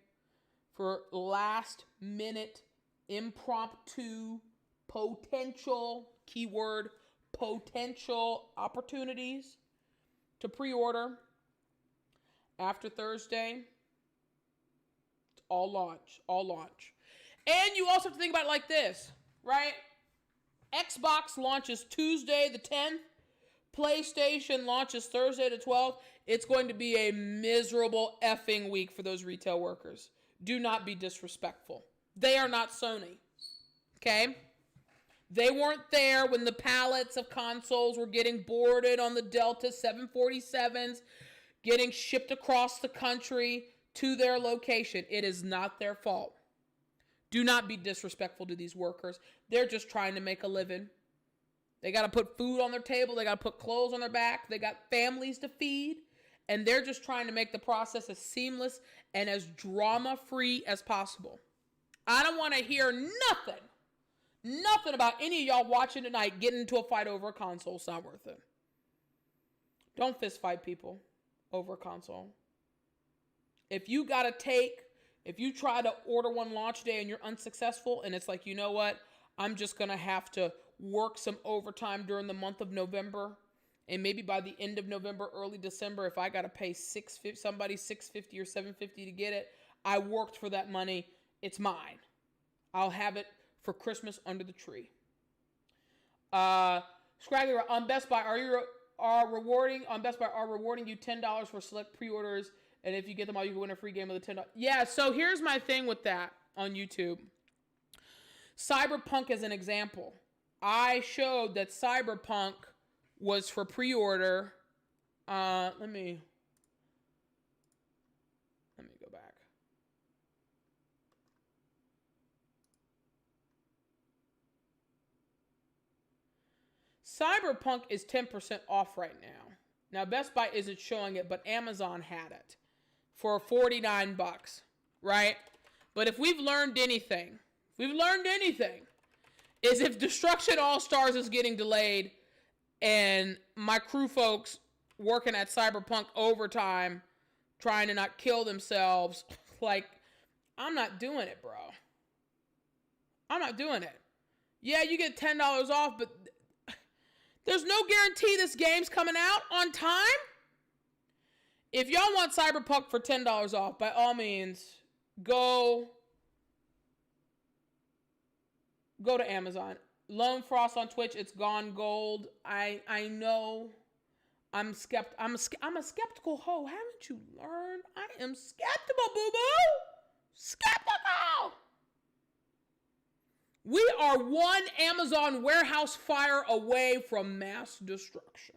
Speaker 1: for last minute impromptu potential, keyword, potential opportunities to pre-order. After Thursday, all launch. And you also have to think about it like this, right? Xbox launches Tuesday the 10th. PlayStation launches Thursday the 12th. It's going to be a miserable effing week for those retail workers. Do not be disrespectful. They are not Sony. Okay? They weren't there when the pallets of consoles were getting boarded on the Delta 747s, getting shipped across the country to their location. It is not their fault. Do not be disrespectful to these workers. They're just trying to make a living. They got to put food on their table. They got to put clothes on their back. They got families to feed. And they're just trying to make the process as seamless and as drama-free as possible. I don't want to hear nothing about any of y'all watching tonight getting into a fight over a console. It's not worth it. Don't fist fight people over a console. If you try to order one launch day and you're unsuccessful and it's like, you know what? I'm just going to have to work some overtime during the month of November. And maybe by the end of November, early December, if I got to pay somebody $650 or $750 to get it, I worked for that money. It's mine. I'll have it for Christmas under the tree. Scraggly on Best Buy, are rewarding you $10 for select pre-orders, and if you get them all, you can win a free game with a $10. Yeah, so here's my thing with that on YouTube. Cyberpunk as an example. I showed that Cyberpunk was for pre-order. Let me go back. Cyberpunk is 10% off right now. Now, Best Buy isn't showing it, but Amazon had it for $49, right? But if we've learned anything, is if Destruction All-Stars is getting delayed and my crew folks working at Cyberpunk overtime trying to not kill themselves, like, I'm not doing it, bro. I'm not doing it. Yeah, you get $10 off, but there's no guarantee this game's coming out on time. If y'all want Cyberpunk for $10 off, by all means, go to Amazon. Lone Frost on Twitch, it's gone gold. I know. I'm a skeptical hoe. Haven't you learned? I am skeptical, boo-boo. Skeptical. We are one Amazon warehouse fire away from mass destruction.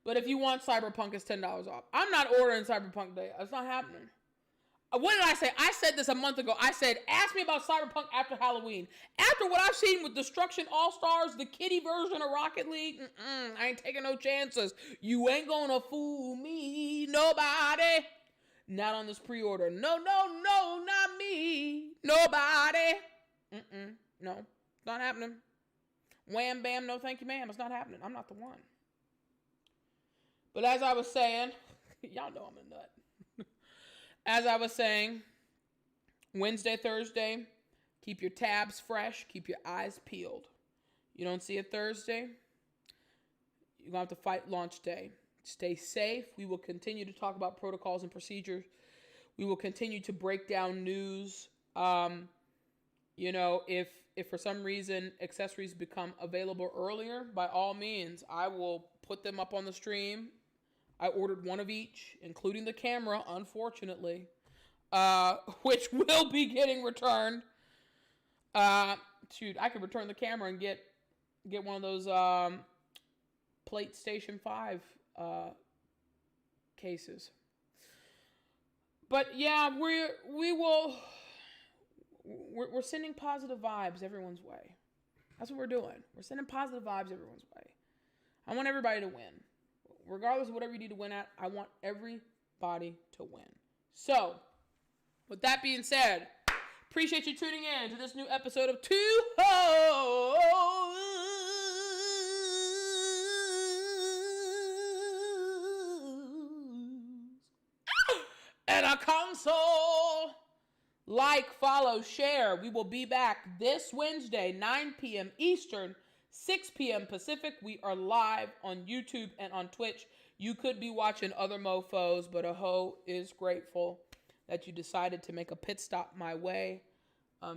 Speaker 1: But if you want Cyberpunk, it's $10 off. I'm not ordering Cyberpunk today. It's not happening. What did I say? I said this a month ago. I said, ask me about Cyberpunk after Halloween. After what I've seen with Destruction All-Stars, the kiddie version of Rocket League, I ain't taking no chances. You ain't gonna fool me, nobody. Not on this pre-order. No, not me. Nobody. No, not happening. Wham, bam, no thank you, ma'am. It's not happening. I'm not the one. But as I was saying, y'all know I'm a nut. As I was saying, Wednesday, Thursday, keep your tabs fresh. Keep your eyes peeled. You don't see it Thursday, you're going to have to fight launch day. Stay safe. We will continue to talk about protocols and procedures. We will continue to break down news. If for some reason accessories become available earlier, by all means, I will put them up on the stream. I ordered one of each, including the camera, unfortunately, which will be getting returned. I could return the camera and get one of those Playstation5 cases. But yeah, we're sending positive vibes everyone's way. That's what we're doing. We're sending positive vibes everyone's way. I want everybody to win. Regardless of whatever you need to win at, I want everybody to win. So, with that being said, appreciate you tuning in to this new episode of Two Hoes and a Console. Like, follow, share. We will be back this Wednesday, 9 p.m. Eastern, 6 p.m. Pacific. We are live on YouTube and on Twitch. You could be watching other mofos, but a hoe is grateful that you decided to make a pit stop my way.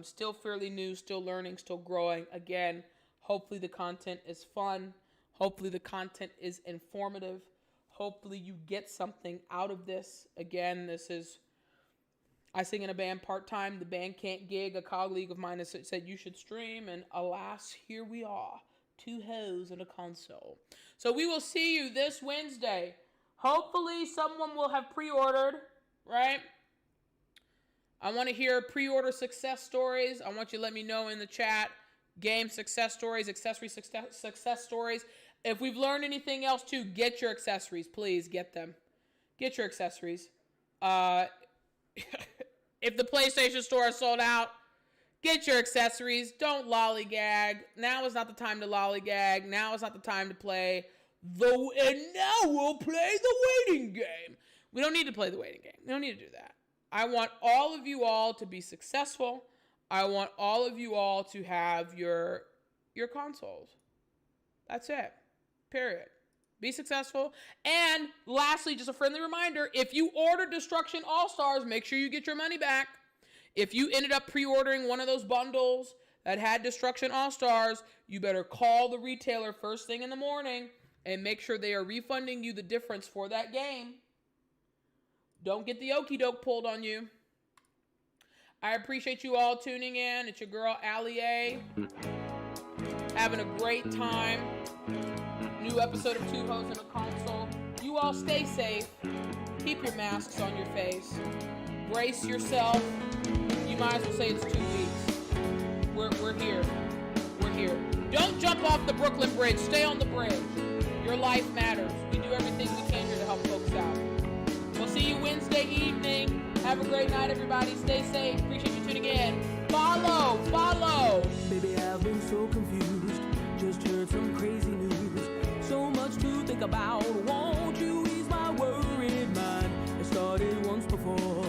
Speaker 1: Still fairly new, still learning, still growing. Again, hopefully the content is fun. Hopefully the content is informative. Hopefully you get something out of this. Again, I sing in a band part-time. The band can't gig. A colleague of mine has said you should stream, and alas, here we are. Two hoes and a console. So we will see you this Wednesday. Hopefully someone will have pre-ordered, right? I want to hear pre-order success stories. I want you to let me know in the chat. Game success stories, accessory success stories. If we've learned anything else too, get your accessories. Please get them. Get your accessories. If the PlayStation Store is sold out, get your accessories. Don't lollygag. Now is not the time to lollygag. Now is not the time to play and now we'll play the waiting game. We don't need to play the waiting game. We don't need to do that. I want all of you all to be successful. I want all of you all to have your consoles. That's it. Period. Be successful. And lastly, just a friendly reminder, if you ordered Destruction All-Stars, make sure you get your money back. If you ended up pre-ordering one of those bundles that had Destruction All-Stars, you better call the retailer first thing in the morning and make sure they are refunding you the difference for that game. Don't get the okie doke pulled on you. I appreciate you all tuning in. It's your girl, Allie A. Having a great time. New episode of Two Hoes and a Console. You all stay safe. Keep your masks on your face. Brace yourself. You might as well say it's 2 weeks. We're here. We're here. Don't jump off the Brooklyn Bridge. Stay on the bridge. Your life matters. We do everything we can here to help folks out. We'll see you Wednesday evening. Have a great night, everybody. Stay safe. Appreciate you tuning in. Follow.
Speaker 2: Baby, I've been so confused. Just heard some crazy news. So much to think about. Won't you ease my worried mind? It started once before.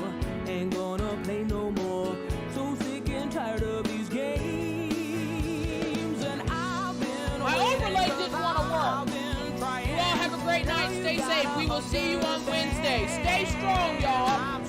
Speaker 2: Ain't gonna play no more. So sick and tired of these games. And I've been
Speaker 1: my overlay didn't want to work. You all have a great night. Stay safe. We will see you on Wednesday. Stay strong, y'all.